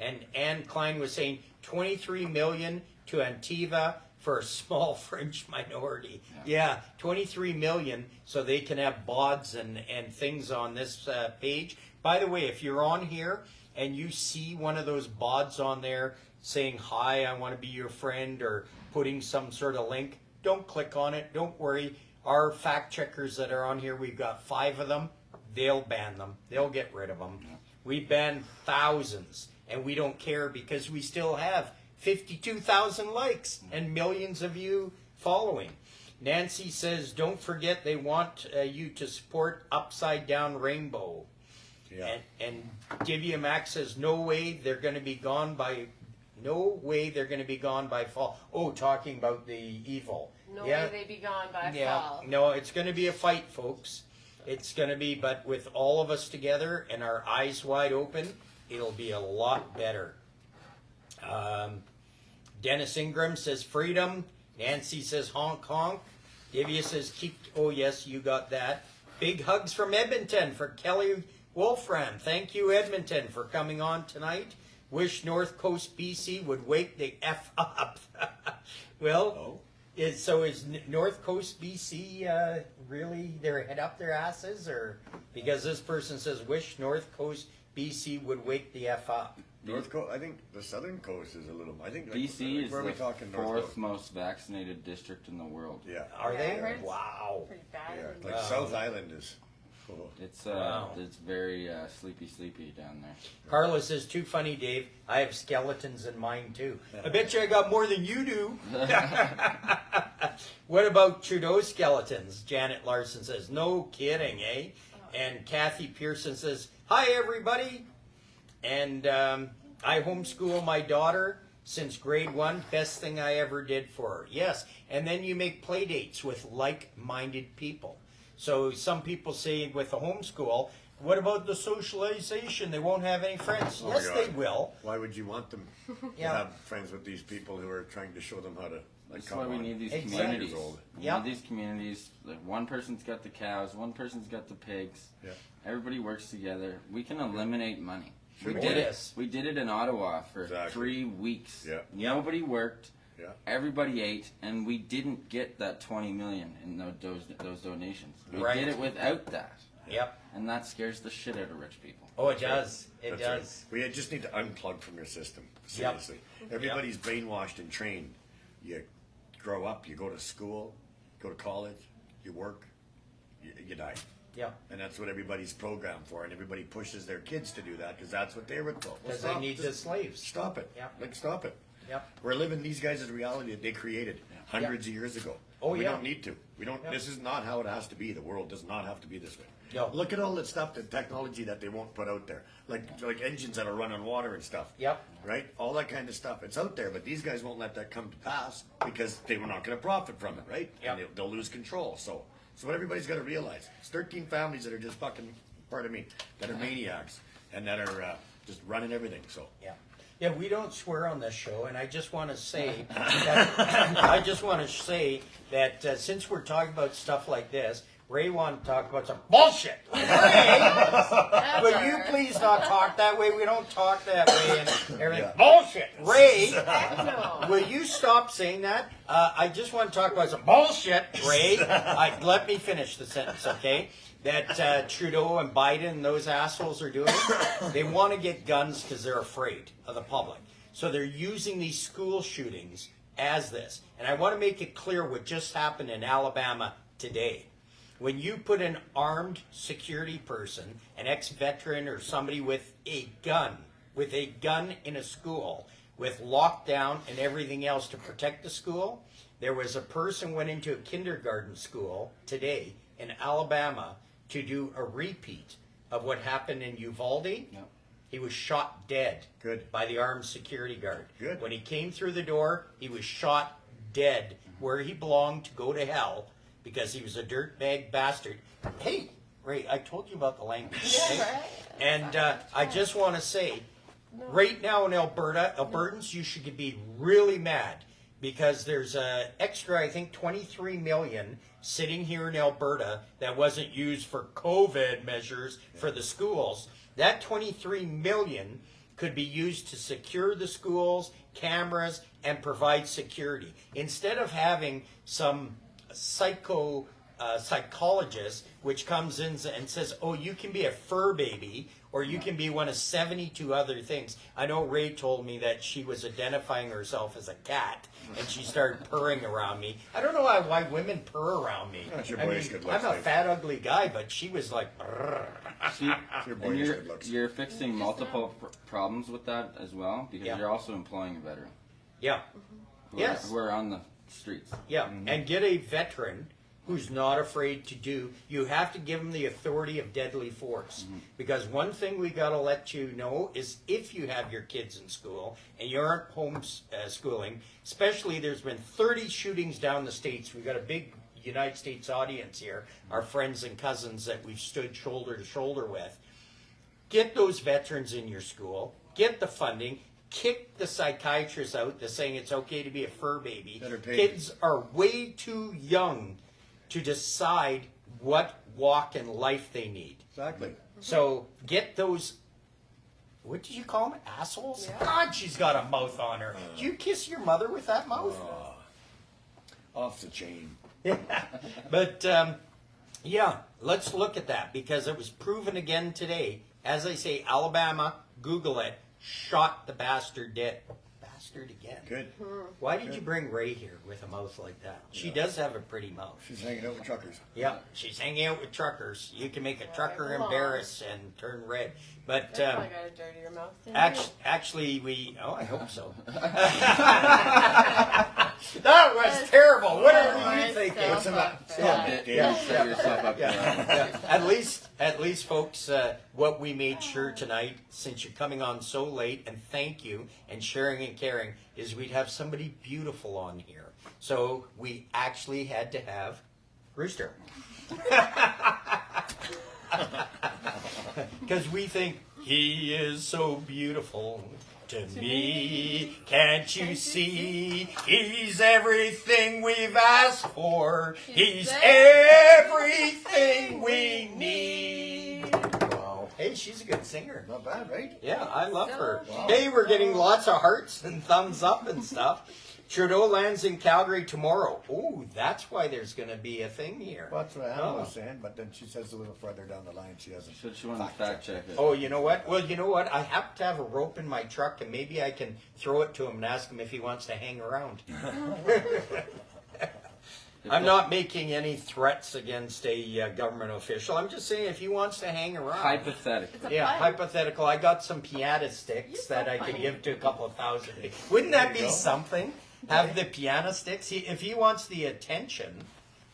And Anne Klein was saying 23 million to Antiva for a small French minority. Yeah, 23 million so they can have bods and things on this page. By the way, if you're on here and you see one of those bods on there saying, hi, I want to be your friend, or putting some sort of link, don't click on it. Don't worry. our fact checkers that are on here, we've got 5 of them. They'll ban them. They'll get rid of them. We ban thousands, and we don't care because we still have 52,000 likes and millions of you following. Nancy says, don't forget they want you to support Upside Down Rainbow. Yeah. And Divya Mac says, no way they're going to be gone by fall. Oh, talking about the evil. No way they be gone by fall. No, it's going to be a fight, folks. It's going to be, but with all of us together and our eyes wide open, it'll be a lot better. Dennis Ingram says freedom. Nancy says honk honk. Divya says keep. Oh yes, you got that. Big hugs from Edmonton for Kelly Wolfram. Thank you, Edmonton, for coming on tonight. Wish North Coast BC would wake the F up. Well, is North Coast BC really their head up their asses, or because this person says wish North Coast BC would wake the F up? North Coast, I think the southern coast is a little. I think BC is where are we the talking North 4th Coast? most vaccinated district in the world. Yeah. Are Yeah, they? I heard it's Wow. Pretty bad. Yeah. Like South Island is. Oh. It's Wow. it's very sleepy down there. Carla says, too funny, Dave. I have skeletons in mine, too. I bet you I got more than you do. What about Trudeau's skeletons? Janet Larson says, no kidding, eh? And Kathy Pearson says, hi, everybody. And I homeschool my daughter since grade 1. Best thing I ever did for her. Yes. And then you make play dates with like-minded people. So some people say with the homeschool, what about the socialization? They won't have any friends. Oh my Yes, God. they will. Why would you want them to Yeah. have friends with these people who are trying to show them how to That's come why we on? need these Exactly. communities. Years old. We Yep. need these communities. Like one person's got the cows, one person's got the pigs. Yeah. Everybody works together. We can eliminate money. Sure We we did can. it. We did it in Ottawa for Exactly. 3 weeks. Yeah. Nobody worked. Yeah. Everybody ate, and we didn't get that 20 million in those donations. We Right. did it without that, Yep. and that scares the shit out of rich people. Oh, it does. It That's does. right. We just need to unplug from your system. Seriously. Everybody's brainwashed and trained. You grow up, you go to school, go to college, you work, you die. Yep. And that's what everybody's programmed for, and everybody pushes their kids to do that because that's what they were told. Because they need the slaves. Stop it. Yep. Like, stop it. Yep. We're living these guys' reality that they created hundreds of years ago. Oh, we yeah. don't need to. We don't. Yeah. This is not how it has to be. The world does not have to be this way. No. Look at all that stuff, the technology that they won't put out there, like engines that'll run on water and stuff. Yep. Right. All that kind of stuff. It's out there, but these guys won't let that come to pass because they were not going to profit from it. Right. Yep. And they'll lose control. So what everybody's got to realize: it's 13 families that are just fucking. Pardon me. That are maniacs and that are just running everything. So. Yeah. Yeah, we don't swear on this show, and I just want to say that since we're talking about stuff like this, Ray wanted to talk about some bullshit. Ray, will you please not talk that way? We don't talk that way and everything. Yeah. Bullshit. Ray, No. will you stop saying that? I just want to talk about some bullshit, Ray. Let me finish the sentence, okay? That Trudeau and Biden and those assholes are doing. They want to get guns because they're afraid of the public. So they're using these school shootings as this. And I want to make it clear what just happened in Alabama today. When you put an armed security person, an ex-veteran or somebody with a gun in a school, with lockdown and everything else to protect the school, there was a person went into a kindergarten school today in Alabama to do a repeat of what happened in Uvalde. Yep. He was shot dead Good. by the armed security guard. Good. When he came through the door, he was shot dead where he belonged to go to hell because he was a dirtbag bastard. Hey, Ray, I told you about the language. Yeah, okay? right. And I just want to say, right now in Alberta, Albertans, you should be really mad because there's a extra, I think, 23 million sitting here in Alberta that wasn't used for COVID measures for the schools. That 23 million could be used to secure the schools, cameras, and provide security. Instead of having some psychologist which comes in and says, oh, you can be a fur baby or you can be one of 72 other things. I know Ray told me that she was identifying herself as a cat, and she started purring around me. I don't know why women purr around me. That's your I boyish mean, good looks, I'm a Dave. fat, ugly guy, but she was like, "Brrr." See, Your and boyish you're, good looks. you're fixing multiple problems with that as well, because Yeah. you're also employing a veteran. Yeah, Who Yes. Are, who are on the streets. yeah, and get a veteran who's not afraid to do. You have to give them the authority of deadly force, because one thing we got to let you know is if you have your kids in school and you aren't schooling, especially there's been 30 shootings down the states. We got a big United States audience here, our friends and cousins that we've stood shoulder to shoulder with. Get those veterans in your school, get the funding, kick the psychiatrists out that's saying it's okay to be a fur baby. Better pay. Kids are way too young to decide what walk in life they need. Exactly. So get those, what did you call them, assholes? Yeah. God, she's got a mouth on her. Did you kiss your mother with that mouth? Off the chain. But yeah, let's look at that because it was proven again today. As I say, Alabama, Google it, shot the bastard dead. Bastard again. Good. Why did you bring Ray here with a mouth like that? She does have a pretty mouth. She's hanging out with truckers. Yeah, she's hanging out with truckers. You can make a trucker come on. embarrass and turn red. But That's probably got a dirtier mouth than actually, I hope so. That was terrible. Whatever you think. What's in that? Yeah, set yourself up. Yeah. At least, folks, what we made sure tonight, since you're coming on so late, and thank you, and sharing and caring, is we'd have somebody beautiful on here. So we actually had to have Rooster. Because we think he is so beautiful to me. Can't you see? He's everything we've asked for. He's everything we need. Wow. Hey, she's a good singer. Not bad, right? Yeah, I love her. Wow. Hey, we're getting lots of hearts and thumbs up and stuff. Trudeau lands in Calgary tomorrow. Oh, that's why there's going to be a thing here. Well, that's what Anna was saying, but then she says a little further down the line she hasn't. She wanted to fact check it. Oh, you know what? Well, you know what? I happen to have a rope in my truck, and maybe I can throw it to him and ask him if he wants to hang around. I'm not making any threats against a government official. I'm just saying if he wants to hang around. Hypothetically. Yeah, Fine. hypothetical. I got some piano sticks that I could give to a couple of thousand. Wouldn't that be something? Have the piano sticks. If he wants the attention,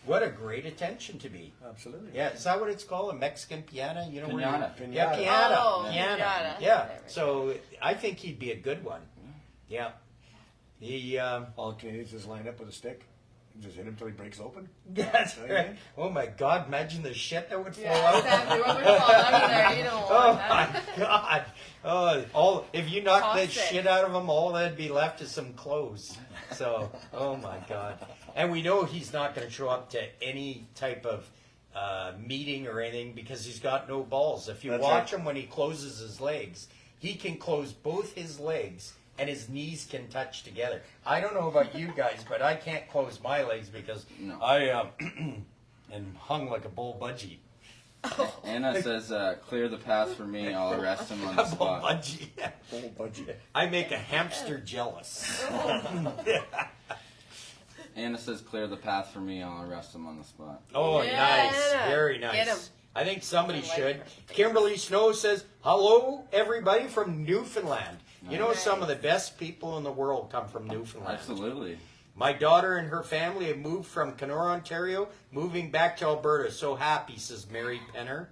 what a great attention to be. Absolutely. Yeah, is that what it's called? A Mexican piano? You know where Pinata. you- Yeah, Pinata. piano. Oh, piano. pinata. Yeah. There we So I think he'd be a good one. Yeah. He. All Canadians just line up with a stick and just hit him till he breaks open. That's Okay. right. Oh my God! Imagine the shit that would fall Yeah, out. exactly. What would fall out of there? You don't Oh want my that. God! Oh, if you knock the Toxic. shit out of them, all that'd be left is some clothes. So, oh my God! And we know he's not going to show up to any type of meeting or anything because he's got no balls. If you That's watch right. him when he closes his legs, he can close both his legs and his knees can touch together. I don't know about you guys, but I can't close my legs because No. I am hung like a bull budgie. Anna says, clear the path for me. I'll arrest him on the A bull spot. budgie. Whole budget. I make a hamster jealous. Anna says, clear the path for me. I'll arrest him on the spot. Oh, Yeah. nice. Very Get 'em. nice. I think somebody I like should. her. Kimberly Snow says, hello, everybody from Newfoundland. You know, Nice. some of the best people in the world come from Newfoundland. Absolutely. My daughter and her family have moved from Kenora, Ontario, moving back to Alberta. So happy, says Mary Penner.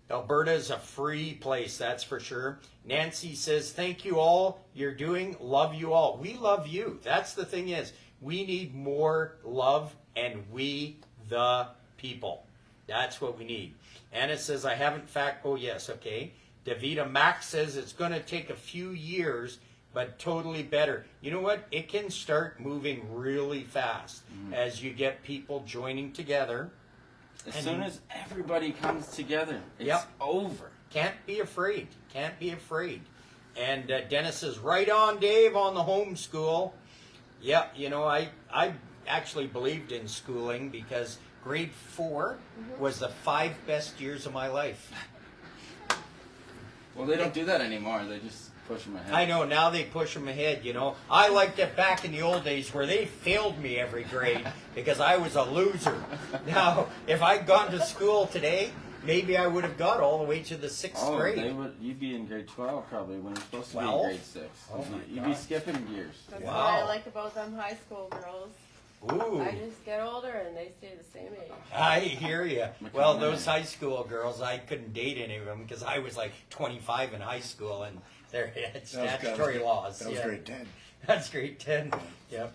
Alberta is a free place, that's for sure. Nancy says, thank you all you're doing. Love you all. We love you. That's the thing is, we need more love and we the people. That's what we need. Anna says, I haven't oh yes, okay. Davida Max says it's going to take a few years, but totally better. You know what? It can start moving really fast as you get people joining together. As soon as everybody comes together, it's Yep. over. Can't be afraid. Can't be afraid. And Dennis says, right on, Dave, on the homeschool. Yeah, you know, I actually believed in schooling because grade 4 was the 5 best years of my life. Well, they don't do that anymore. They just push them ahead. I know, now they push them ahead, you know. I liked it back in the old days where they failed me every grade because I was a loser. Now, if I'd gone to school today, maybe I would have got all the way to the 6th grade. You'd be in grade 12 probably when you're supposed to be 12? in grade 6. Oh my You'd be skipping years. That's Wow. what I like about them high school girls. Ooh. I just get older and they stay the same age. I hear you. Well, those high school girls, I couldn't date any of them because I was like 25 in high school, and they're statutory laws. That was grade 10. That's grade 10. Yep.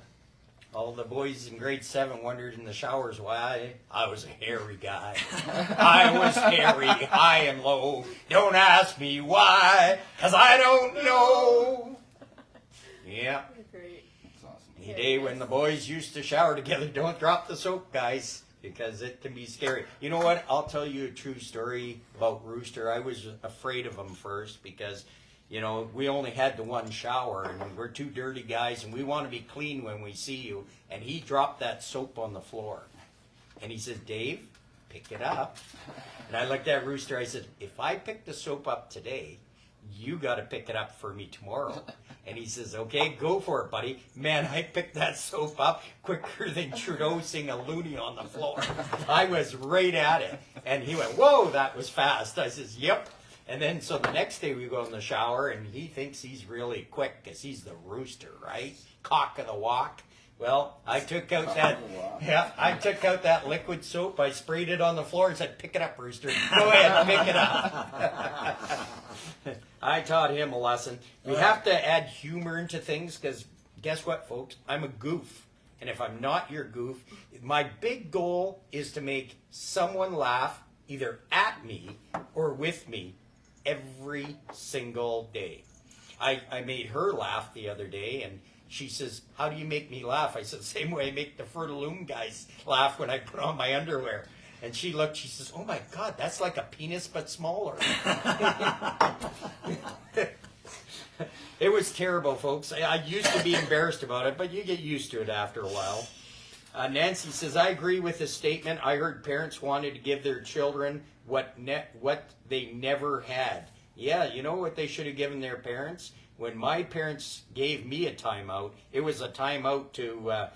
All the boys in grade 7 wondered in the showers why I was a hairy guy. I was hairy, high and low. Don't ask me why, because I don't know. Yeah. Great. That's awesome. Any day when the boys used to shower together, don't drop the soap, guys, because it can be scary. You know what? I'll tell you a true story about Rooster. I was afraid of him first because, you know, we only had the one shower, and we're two dirty guys, and we want to be clean when we see you. And he dropped that soap on the floor. And he says, Dave, pick it up. And I looked at Rooster. I said, if I pick the soap up today, you got to pick it up for me tomorrow. And he says, okay, go for it, buddy. Man, I picked that soap up quicker than Trudeau seeing a loony on the floor. I was right at it. And he went, whoa, that was fast. I says, yep. And then so the next day we go in the shower, and he thinks he's really quick because he's the Rooster, right? Cock of the walk. Well, I took out that liquid soap. I sprayed it on the floor and said, pick it up, Rooster. Go ahead, pick it up. I taught him a lesson. We have to add humor into things because guess what, folks? I'm a goof. And if I'm not your goof, my big goal is to make someone laugh either at me or with me every single day. I made her laugh the other day, and she says, how do you make me laugh? I said, the same way I make the Fruit of the Loom guys laugh when I put on my underwear. And she looked, she says, oh my God, that's like a penis but smaller. It was terrible, folks. I used to be embarrassed about it, but you get used to it after a while. Nancy says, I agree with the statement. I heard parents wanted to give their children what they never had. Yeah, you know what they should have given their parents? When my parents gave me a timeout, it was a timeout to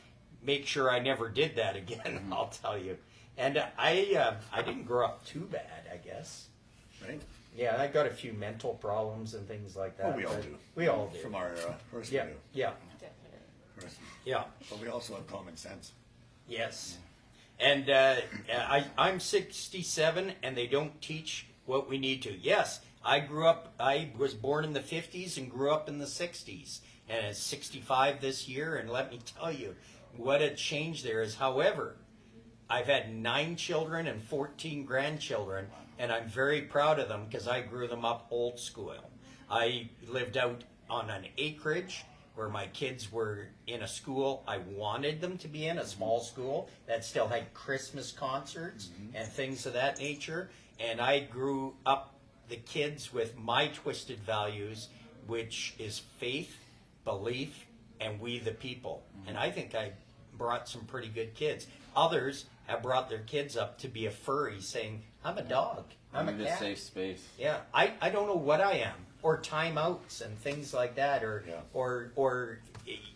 make sure I never did that again, I'll tell you. And I didn't grow up too bad, I guess. Right? Yeah, I got a few mental problems and things like that. Well, we all but do. We all do. From our first Yeah, view. yeah, Definitely. yeah. But we also have common sense. Yes. And I'm 67, and they don't teach what we need to. Yes, I was born in the 50s and grew up in the 60s. And it's 65 this year, and let me tell you, what a change there is. However, I've had 9 children and 14 grandchildren, and I'm very proud of them because I grew them up old school. I lived out on an acreage where my kids were in a school I wanted them to be in, a small school that still had Christmas concerts and things of that nature. And I grew up the kids with my twisted values, which is faith, belief, and we the people. And I think I brought some pretty good kids. Others have brought their kids up to be a furry, saying, I'm a dog, I'm a Need a cat. safe space. Yeah, I don't know what I am, or timeouts and things like that, or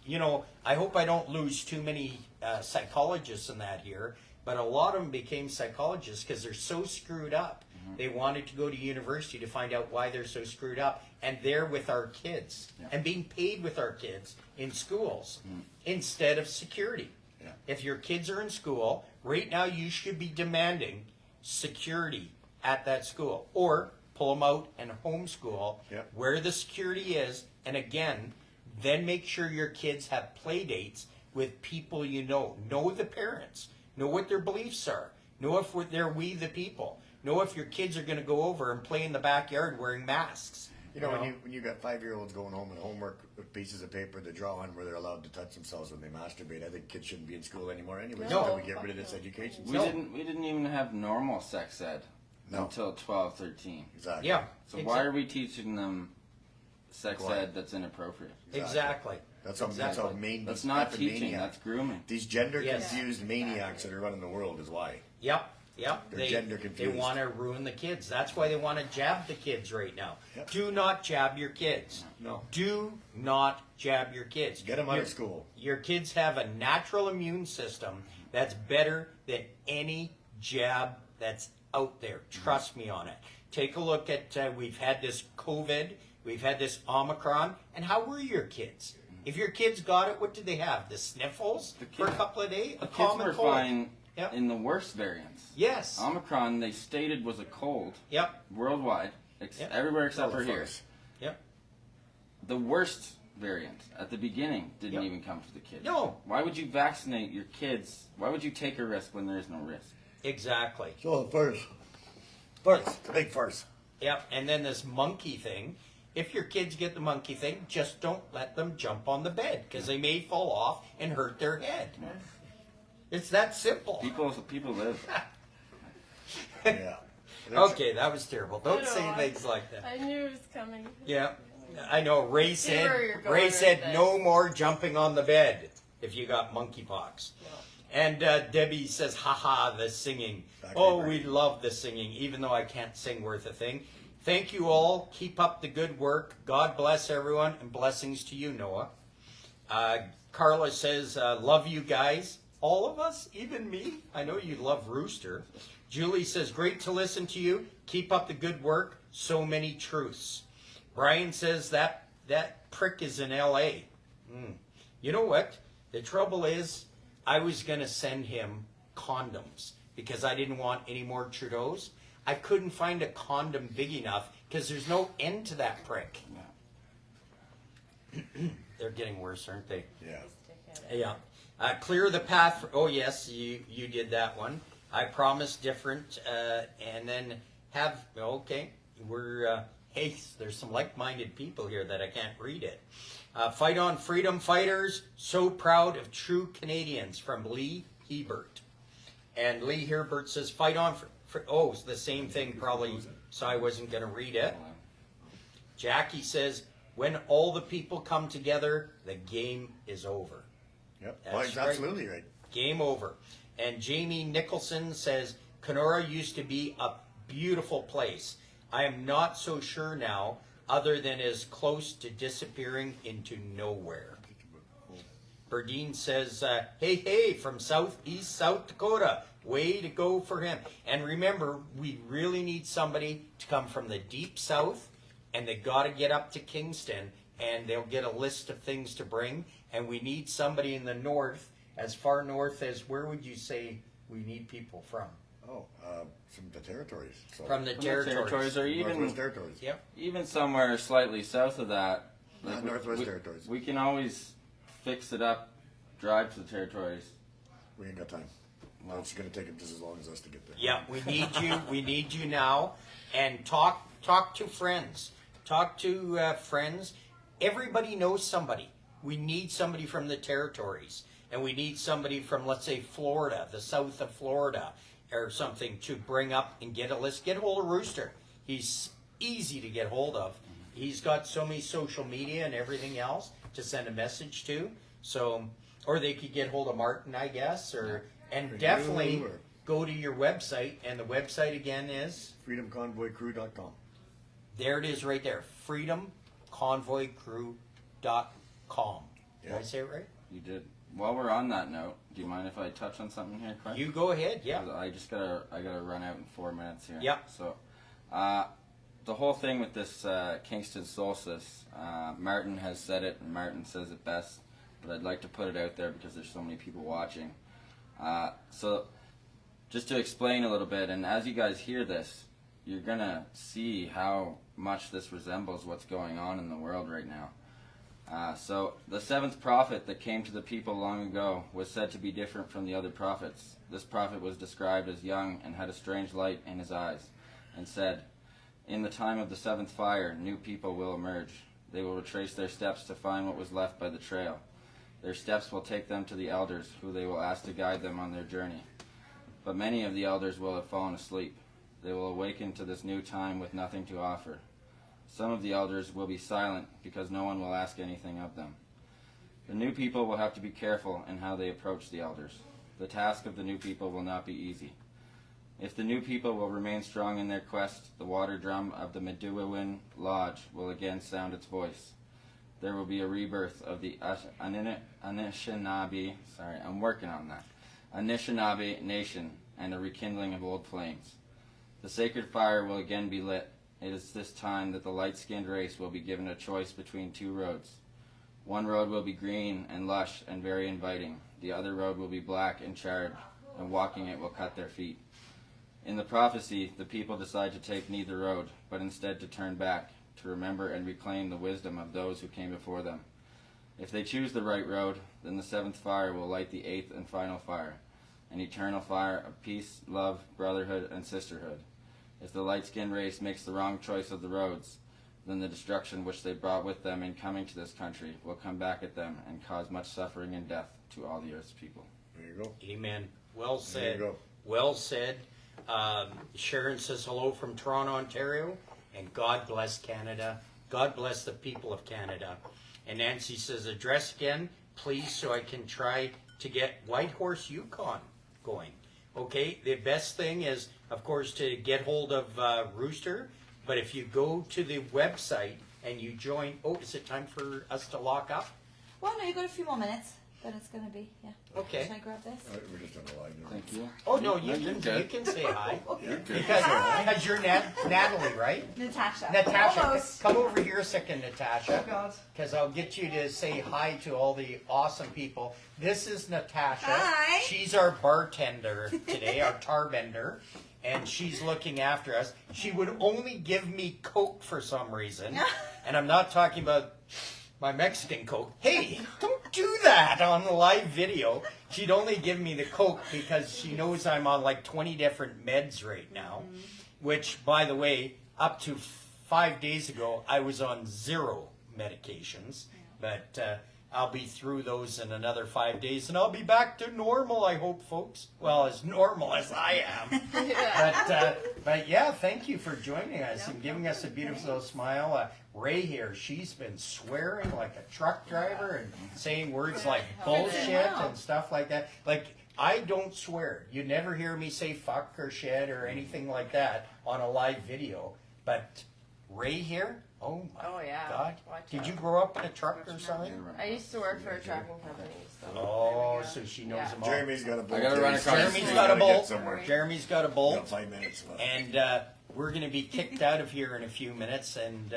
you know, I hope I don't lose too many psychologists in that here, but a lot of them became psychologists because they're so screwed up. They wanted to go to university to find out why they're so screwed up, and they're with our kids and being paid with our kids in schools instead of security. Yeah. If your kids are in school, right now you should be demanding security at that school, or pull them out and homeschool where the security is, and again, then make sure your kids have play dates with people you know. Know the parents. Know what their beliefs are. Know if they're we the people. Know if your kids are going to go over and play in the backyard wearing masks. You know, when you got 5-year-olds going home with homework with pieces of paper to draw on where they're allowed to touch themselves when they masturbate, I think kids shouldn't be in school anymore anyway. No. Until we get rid of this education. We didn't even have normal sex ed until 12, 13. Exactly. Yeah. So why are we teaching them sex Quiet. ed that's inappropriate? Exactly. That's how main. That's these not effing teaching. maniacs. That's grooming. These gender confused maniacs that are running the world is why. Yep. Yep, They're gender they confused. want to ruin the kids. That's why they want to jab the kids right now. Yep. Do not jab your kids. No. Do not jab your kids. Get them out of school. Your kids have a natural immune system that's better than any jab that's out there. Trust me on it. Take a look at, we've had this COVID, we've had this Omicron, and how were your kids? If your kids got it, what did they have? The sniffles for a couple of days? A Kids common were cold? fine Yep. in the worst variants. Yes. Omicron, they stated, was a cold Yep. worldwide, Yep. everywhere except Oh, for here. farce. Yep. The worst variant at the beginning didn't Yep. even come to the kids. No. Why would you vaccinate your kids? Why would you take a risk when there is no risk? Exactly. So first, it's a big farce. Yep. And then this monkey thing. If your kids get the monkey thing, just don't let them jump on the bed because they may fall off and hurt their head. It's that simple. People live. Yeah. Okay, that was terrible. Don't I know, say things like that. I knew it was coming. Yeah, I know. Ray See where you're said. going Ray with said this. no more jumping on the bed if you got monkeypox. No. And Debbie says, haha, the singing. Exactly Oh, right. we love the singing, even though I can't sing worth a thing. Thank you all. Keep up the good work. God bless everyone, and blessings to you, Noah. Carla says, love you guys. All of us, even me. I know you love Rooster. Julie says, great to listen to you. Keep up the good work. So many truths. Brian says that prick is in L.A. You know what? The trouble is, I was going to send him condoms because I didn't want any more Trudeau's. I couldn't find a condom big enough because there's no end to that prick. They're getting worse, aren't they? Yeah. Yeah. Clear the path. Oh, yes, you did that one. I promise different. And then have, okay, hey, there's some like-minded people here that I can't read it. Fight on freedom fighters. So proud of true Canadians from Lee Hebert. And Lee Hebert says, fight on oh, it's the same thing probably, so I wasn't going to read it. Jackie says, when all the people come together, the game is over. Yep. That's Well, he's right. absolutely right. Game over. And Jamie Nicholson says, Kenora used to be a beautiful place. I am not so sure now, other than as close to disappearing into nowhere. Berdine says, hey, from southeast South Dakota. Way to go for him. And remember, we really need somebody to come from the deep south, and they got to get up to Kingston, and they'll get a list of things to bring. And we need somebody in the north, as far north as, where would you say we need people from? Oh, from the territories. So From the territories. or even Northwest Territories. Yep. even somewhere slightly south of that. Not Northwest Territories. We can always fix it up, drive to the territories. We ain't got time. Well, it's going to take him just as long as us to get there. Yeah, we need you. We need you now. And talk to friends. Talk to friends. Everybody knows somebody. We need somebody from the territories. And we need somebody from, let's say, Florida, the south of Florida, or something to bring up and get a list. Get hold of Rooster. He's easy to get hold of. He's got so many social media and everything else to send a message to. So, or they could get hold of Martin, I guess, and definitely go to your website. And the website again is? FreedomConvoyCrew.com. There it is right there. FreedomConvoyCrew.com. Did I say it right? You did. While we're on that note, do you mind if I touch on something here quick? You go ahead, yeah. 'Cause I gotta run out in 4 minutes here. Yeah. So, the whole thing with this Kingston solstice, Martin has said it, and Martin says it best, but I'd like to put it out there because there's so many people watching. So, just to explain a little bit, and as you guys hear this, you're gonna see how much this resembles what's going on in the world right now. So the seventh prophet that came to the people long ago was said to be different from the other prophets. This prophet was described as young and had a strange light in his eyes, and said, in the time of the seventh fire, new people will emerge. They will retrace their steps to find what was left by the trail. Their steps will take them to the elders, who they will ask to guide them on their journey. But many of the elders will have fallen asleep. They will awaken to this new time with nothing to offer. Some of the elders will be silent because no one will ask anything of them. The new people will have to be careful in how they approach the elders. The task of the new people will not be easy. If the new people will remain strong in their quest, the water drum of the Meduawin Lodge will again sound its voice. There will be a rebirth of the Anishinaabe, Anishinaabe nation, and a rekindling of old flames. The sacred fire will again be lit. It is this time that the light-skinned race will be given a choice between two roads. One road will be green and lush and very inviting. The other road will be black and charred, and walking it will cut their feet. In the prophecy, the people decide to take neither road, but instead to turn back, to remember and reclaim the wisdom of those who came before them. If they choose the right road, then the seventh fire will light the eighth and final fire, an eternal fire of peace, love, brotherhood, and sisterhood. If the light-skinned race makes the wrong choice of the roads, then the destruction which they brought with them in coming to this country will come back at them and cause much suffering and death to all the earth's people. There you go. Amen. Well There you said. go. Well said. Sharon says hello from Toronto, Ontario, and God bless Canada. God bless the people of Canada. And Nancy says, address again, please, so I can try to get Whitehorse Yukon going. Okay, the best thing is, of course, to get hold of Rooster. But if you go to the website and you join, is it time for us to lock up? Well, no, you got a few more minutes. Then it's gonna be, yeah. Okay. Should I grab this? We're just on the line. Thank you. Oh, no, you you're can, good. you can say hi. You're good. Because you're Natalie, right? Natasha. Natasha, Almost. come over here a second, Natasha. Oh, God. Because I'll get you to say hi to all the awesome people. This is Natasha. Hi. She's our bartender today, our tarbender. And she's looking after us. She would only give me Coke for some reason. And I'm not talking about my Mexican Coke. Hey, don't do that on the live video. She'd only give me the Coke because she knows I'm on like 20 different meds right now. Which, by the way, up to 5 days ago, I was on 0 medications. But I'll be through those in another 5 days, and I'll be back to normal, I hope, folks. Well, as normal as I am. But yeah, thank you for joining us and giving us a beautiful smile. Ray here, she's been swearing like a truck driver and saying words like bullshit and stuff like that. Like, I don't swear. You never hear me say fuck or shit or anything like that on a live video. But Ray here, oh my God. Watch Did out. you grow up in a truck or something? I used to work for a trucking company, so. Oh, so she knows them all. Jeremy's got a bolt. I gotta run across the Jeremy's street. got a Gotta bolt. get somewhere. Jeremy's got a Got bolt. 5 minutes left. And we're going to be kicked out of here in a few minutes. And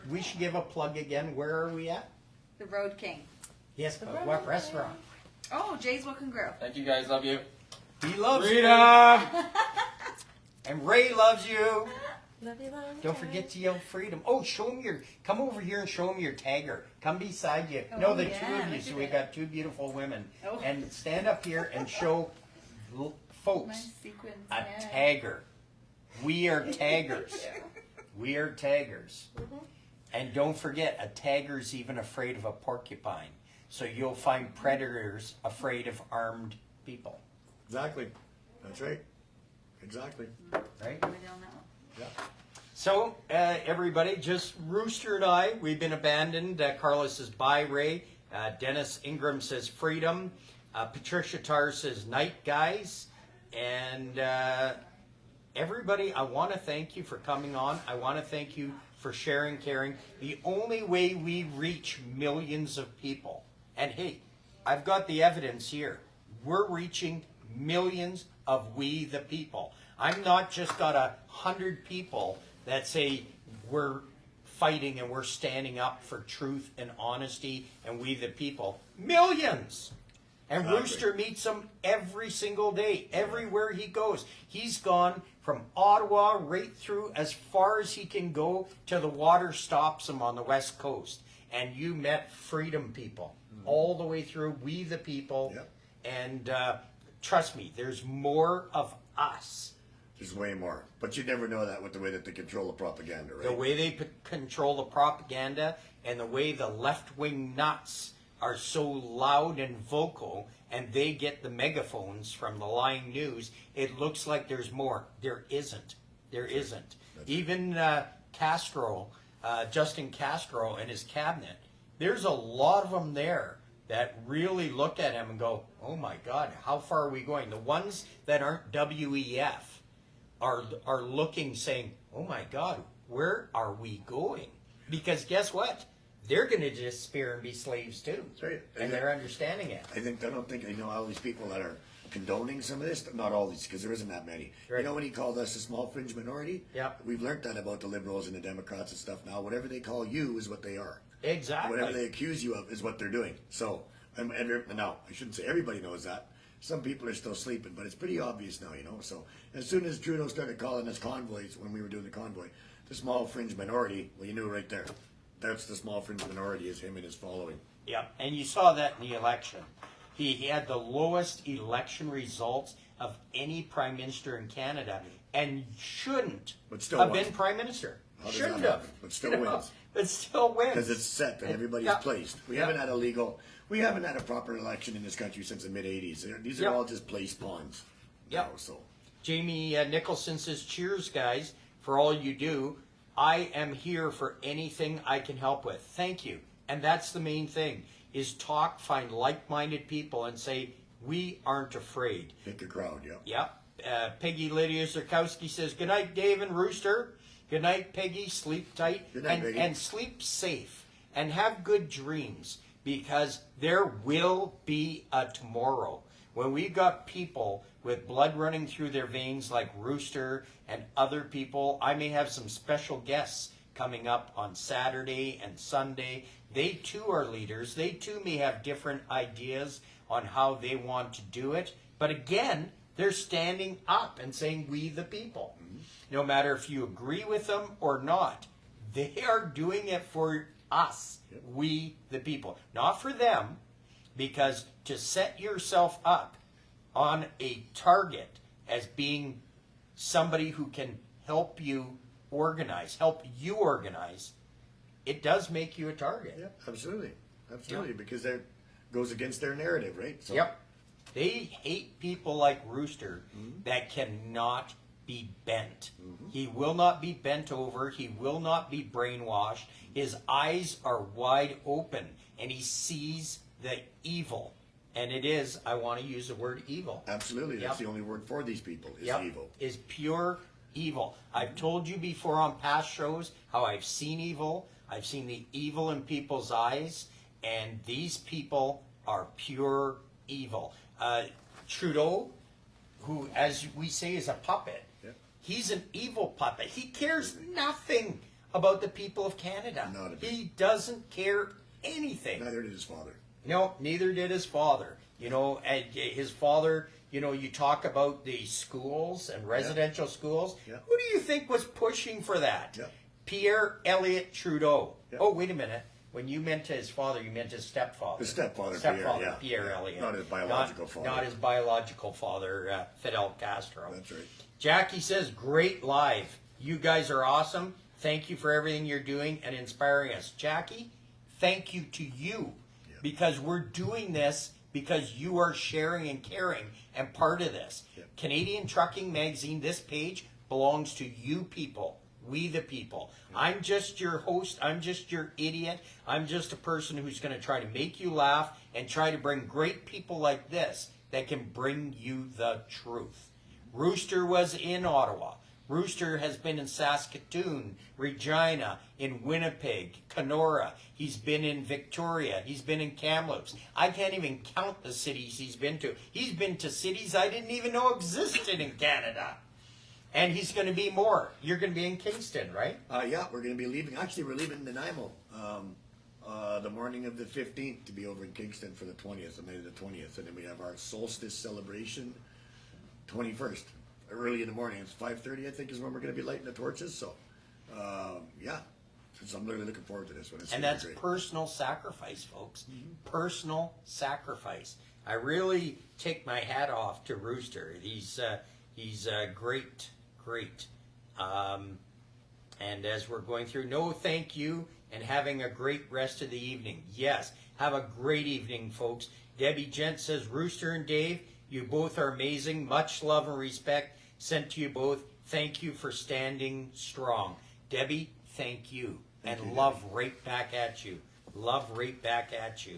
we should give a plug again. Where are we at? The Roadking. Yes, but what restaurant? Oh, Jay's Walk and Grill. Thank you guys. Love you. He loves you. Freedom! And Ray loves you. Love you, love Don't forget to yell freedom. Oh, come over here and show him your tagger. Come beside you. No, the two yeah, of you. look So at we that. got two beautiful women. Oh. And stand up here and show My folks sequins. a yeah. tagger. We are taggers. We are taggers. And don't forget, a tagger's even afraid of a porcupine. So you'll find predators afraid of armed people. Exactly. That's right. Exactly. Right? Am I down that one? Yeah. So, everybody, just Rooster and I, we've been abandoned. Carlos says, bye, Ray. Dennis Ingram says, freedom. Patricia Tarr says, night, guys. And everybody, I want to thank you for coming on. I want to thank you for sharing, caring. The only way we reach millions of people, and hey, I've got the evidence here. We're reaching millions of we the people. I'm not just got 100 people that say we're fighting and we're standing up for truth and honesty and we the people. Millions! And Exactly. Rooster meets them every single day, everywhere he goes. He's gone from Ottawa right through as far as he can go till the water stops him on the west coast. And you met freedom people all the way through, we the people. Yep. And trust me, there's more of us. There's way more. But you never know that with the way that they control the propaganda, right? The way they control the propaganda and the way the left-wing nuts are so loud and vocal and they get the megaphones from the lying news, it looks like there's more. There isn't. There isn't. Even Castro, Justin Castro and his cabinet, there's a lot of them there that really look at him and go, oh my God, how far are we going? The ones that aren't WEF are looking, saying, oh my God, where are we going? Because guess what? They're going to disappear and be slaves too. That's right. And they're understanding it. I don't think I know all these people that are condoning some of this. Not all these, because there isn't that many. Right. You know when he called us a small fringe minority? Yeah. We've learned that about the liberals and the Democrats and stuff now. Whatever they call you is what they are. Exactly. Whatever they accuse you of is what they're doing. So, and now, I shouldn't say everybody knows that. Some people are still sleeping, but it's pretty obvious now, you know. So, as soon as Trudeau started calling us convoys, when we were doing the convoy, the small fringe minority, well, you knew right there. That's the small fringe minority, is him and his following. Yeah, and you saw that in the election. He had the lowest election results of any prime minister in Canada, and shouldn't But still have won. been prime minister. How does Shouldn't that have. happen? But still You know, wins. But still wins. Because it's set and everybody's Yeah. placed. We Yeah. haven't had we haven't had a proper election in this country since the mid-'80s. These are Yeah. all just place pawns. Yeah. now, so. Jamie Nicholson says, cheers, guys, for all you do. I am here for anything I can help with. Thank you. And that's the main thing, is talk, find like-minded people and say, we aren't afraid. Pick a crowd, yeah. Yep. Peggy Lydia Zurkowski says, good night, Dave and Rooster. Good night, Peggy. Sleep tight. Good night, Peggy. And sleep safe. And have good dreams, because there will be a tomorrow when we've got people with blood running through their veins like Rooster and other people. I may have some special guests coming up on Saturday and Sunday. They too are leaders. They too may have different ideas on how they want to do it. But again, they're standing up and saying, we the people. No matter if you agree with them or not, they are doing it for us, we the people. Not for them, because to set yourself up on a target as being somebody who can help you organize, it does make you a target. Yeah, absolutely. Because that goes against their narrative, right? So, Yep. They hate people like Rooster that cannot be bent. He will not be bent over. He will not be brainwashed. His eyes are wide open and he sees the evil. And it is, I want to use the word evil. Absolutely. That's Yep. the only word for these people is Yep. evil. Is pure evil. I've told you before on past shows how I've seen evil. I've seen the evil in people's eyes, and these people are pure evil. Trudeau, who, as we say, is a puppet, Yep. he's an evil puppet. He cares nothing about the people of Canada. Not a bit. He doesn't care anything. Neither did his father. No, neither did his father. You know, and his father, you know, you talk about the schools and residential schools. Yeah. Who do you think was pushing for that? Yeah. Pierre Elliott Trudeau. Yeah. Oh, wait a minute. When you meant his father, you meant his stepfather. His stepfather, Stepfather, Pierre, yeah. Elliott. Not his biological father. Not his biological father, Fidel Castro. That's right. Jackie says, great live. You guys are awesome. Thank you for everything you're doing and inspiring us. Jackie, thank you to you, because we're doing this because you are sharing and caring and part of this. Yeah. Canadian Trucking Magazine, this page belongs to you people, we the people. I'm just your host. I'm just your idiot. I'm just a person who's going to try to make you laugh and try to bring great people like this that can bring you the truth. Rooster was in Ottawa. Rooster has been in Saskatoon, Regina, in Winnipeg, Kenora. He's been in Victoria. He's been in Kamloops. I can't even count the cities he's been to. He's been to cities I didn't even know existed in Canada. And he's going to be more. You're going to be in Kingston, right? Yeah, we're going to be leaving. Actually, we're leaving Nanaimo the morning of the 15th to be over in Kingston for the 20th, the night of the 20th. And then we have our solstice celebration 21st. Early in the morning. It's 5:30, I think, is when we're going to be lighting the torches. So, yeah. So I'm really looking forward to this one. It's And gonna be that's great. personal sacrifice, folks. Personal sacrifice. I really take my hat off to Rooster. He's great. And as we're going through, no thank you, and having a great rest of the evening. Yes, have a great evening, folks. Debbie Gent says, Rooster and Dave, you both are amazing. Much love and respect sent to you both. Thank you for standing strong. Debbie, thank you. Thank And you, love right back at you. Love right back at you.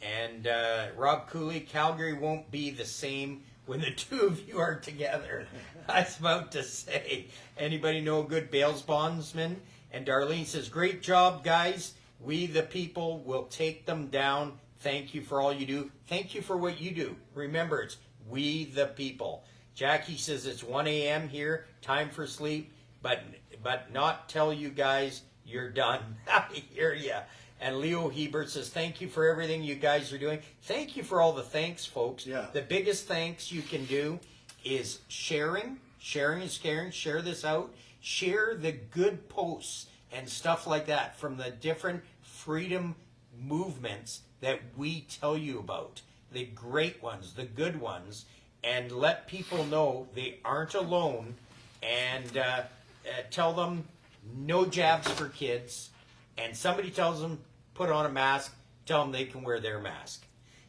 And Rob Cooley, Calgary won't be the same when the two of you are together. I was about to say. Anybody know a good bails bondsman? And Darlene says, great job, guys. We, the people, will take them down. Thank you for all you do. Thank you for what you do. Remember, it's we, the people. Jackie says it's 1 a.m. here. Time for sleep. But not tell you guys you're done. I hear ya. And Leo Hebert says, thank you for everything you guys are doing. Thank you for all the thanks, folks. Yeah. The biggest thanks you can do is sharing. Sharing is caring. Share this out. Share the good posts and stuff like that from the different freedom movements that we tell you about. The great ones, the good ones. And let people know they aren't alone. And tell them no jabs for kids. And somebody tells them, put on a mask, tell them they can wear their mask.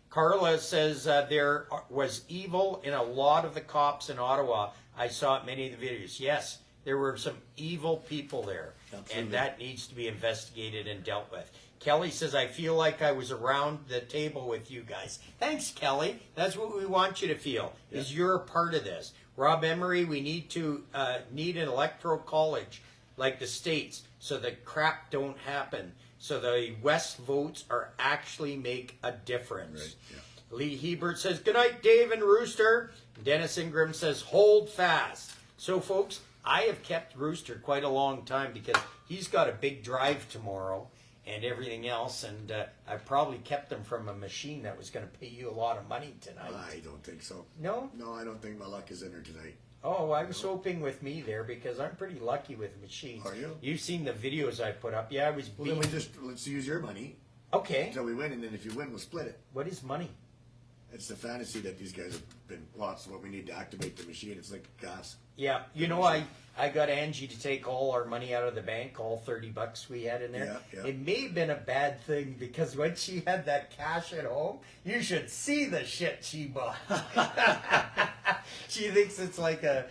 Carla says there was evil in a lot of the cops in Ottawa. I saw it in many of the videos. Yes, there were some evil people there. Absolutely. And that needs to be investigated and dealt with. Kelly says, I feel like I was around the table with you guys. Thanks, Kelly. That's what we want you to feel, is you're a part of this. Rob Emery, we need an electoral college like the States, so that crap don't happen. So the West votes are actually make a difference. Right, yeah. Lee Hebert says, good night, Dave and Rooster. Dennis Ingram says, hold fast. So, folks, I have kept Rooster quite a long time because he's got a big drive tomorrow and everything else, and I probably kept him from a machine that was going to pay you a lot of money tonight. I don't think so. No? No, I don't think my luck is in her tonight. Oh, I was hoping with me there because I'm pretty lucky with machines. Are you? You've seen the videos I put up. Yeah, I was Well, then beat. let's use your money Okay. until we win, and then if you win, we'll split it. What is money? It's the fantasy that these guys have been. Well, it's what we need to activate the machine. It's like gas. Yeah, you know, I got Angie to take all our money out of the bank, all $30 we had in there. Yeah, yeah. It may have been a bad thing because when she had that cash at home, you should see the shit she bought. She thinks it's like I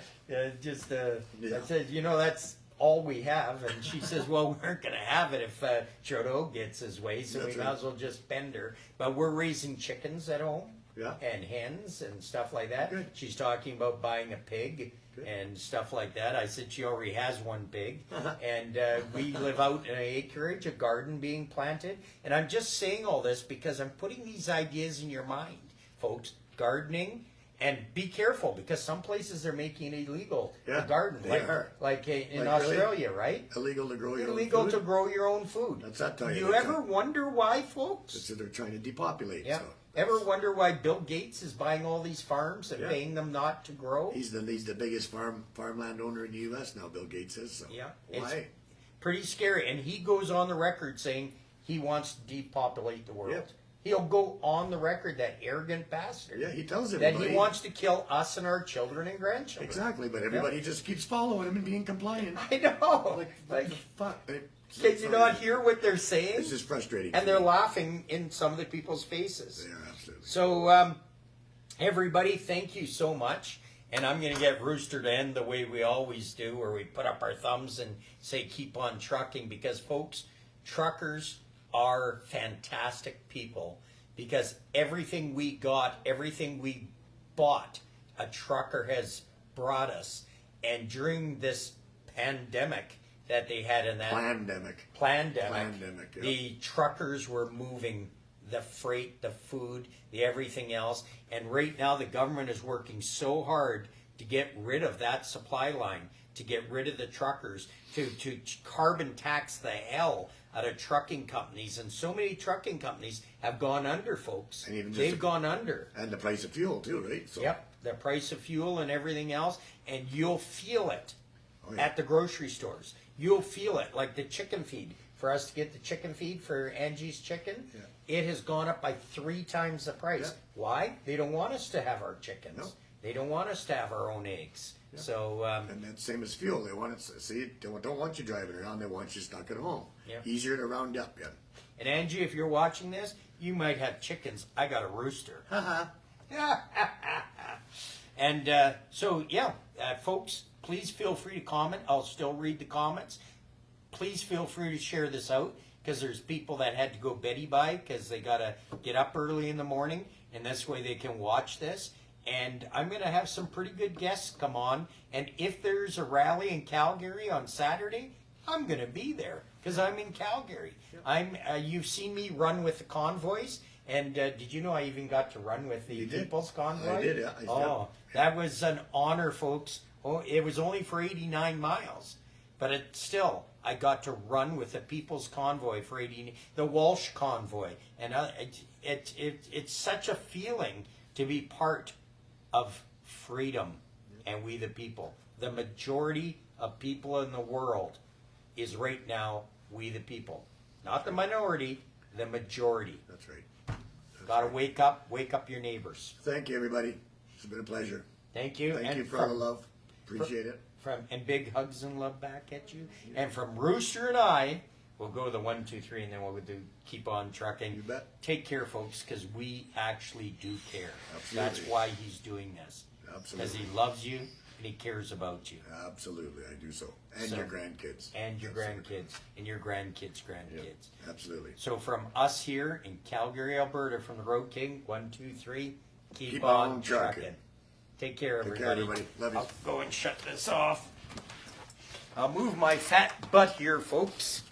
said, you know, that's all we have. And she says, well, we aren't going to have it if Trudeau gets his way, so That's we might right. as well just spend her. But we're raising chickens at home. Yeah. And hens and stuff like that. Good. She's talking about buying a pig Good. and stuff like that. I said she already has one pig. And we live out in an acreage, a garden being planted. And I'm just saying all this because I'm putting these ideas in your mind, folks. Gardening. And be careful because some places they're making it illegal Yeah, to garden. they are. Like in Like really? Australia, right? Illegal to grow your Illegal own to food. grow your own food. That's that tell you. You That's ever wonder why, folks? So they're trying to depopulate. Yeah. So Ever wonder why Bill Gates is buying all these farms and Yeah. paying them not to grow? he's the biggest farmland owner in the U.S. now. Bill Gates is. So Yeah, why? it's pretty scary. And he goes on the record saying he wants to depopulate the world. Yep. He'll go on the record, that arrogant bastard. Yeah, he tells that everybody. he wants to kill us and our children and grandchildren. Exactly, but everybody just keeps following him and being compliant. I know. Like, Like, what the fuck? can you not hear what they're saying? It's just frustrating. And to they're me. laughing in some of the people's faces. They are absolutely. So, everybody, thank you so much. And I'm going to get Rooster to end the way we always do, where we put up our thumbs and say, keep on trucking. Because, folks, truckers are fantastic people. Because everything we got, everything we bought, a trucker has brought us. And during this pandemic that they had in that Plandemic. plandemic, yeah. the truckers were moving the freight, the food, the everything else. And right now the government is working so hard to get rid of that supply line, to get rid of the truckers, to carbon tax the hell out of trucking companies. And so many trucking companies have gone under, folks. And even just They've gone under. And the price of fuel too, right? So, Yep, the price of fuel and everything else. And you'll feel it Oh, yeah. at the grocery stores. You'll feel it, like the chicken feed. For us to get the chicken feed for Angie's chicken, Yeah. it has gone up by 3 times the price. Yeah. Why? They don't want us to have our chickens. No. They don't want us to have our own eggs. Yeah. So, And that's same as fuel. They want it. See, they don't want you driving around. They want you stuck at home. Yeah. Easier to round up. Yeah. and Angie, if you're watching this, you might have chickens. I got a rooster. And folks, please feel free to comment. I'll still read the comments. Please feel free to share this out because there's people that had to go Betty by because they got to get up early in the morning, and this way they can watch this. And I'm going to have some pretty good guests come on. And if there's a rally in Calgary on Saturday, I'm going to be there because I'm in Calgary. You've seen me run with the convoys. And did you know I even got to run with the People's Convoy? I did, yeah. Oh, that was an honor, folks. Oh, it was only for 89 miles. But I got to run with the People's Convoy for 80, the Walsh Convoy. And it's such a feeling to be part of freedom and we the people. The majority of people in the world is right now we the people. Not the minority, the majority. That's right. Got to wake up your neighbors. Thank you, everybody. It's been a pleasure. Thank you. Thank you for all the love. Appreciate it. And big hugs and love back at you. And from Rooster and I, we'll go to the 1, 2, 3, and then we'll keep on trucking. You bet. Take care, folks, because we actually do care. Absolutely. That's why he's doing this. Because Absolutely. he loves you and he cares about you. Absolutely, I do so. And So- your grandkids. And your Absolutely. grandkids. And your grandkids' Yep, grandkids. absolutely. So from us here in Calgary, Alberta, from the Roadking, 1, 2, 3, keep on on trucking. trucking. Take care, Take everybody. care, everybody. Love you. I'll go and shut this off. I'll move my fat butt here, folks.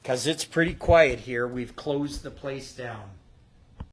Because it's pretty quiet here. We've closed the place down.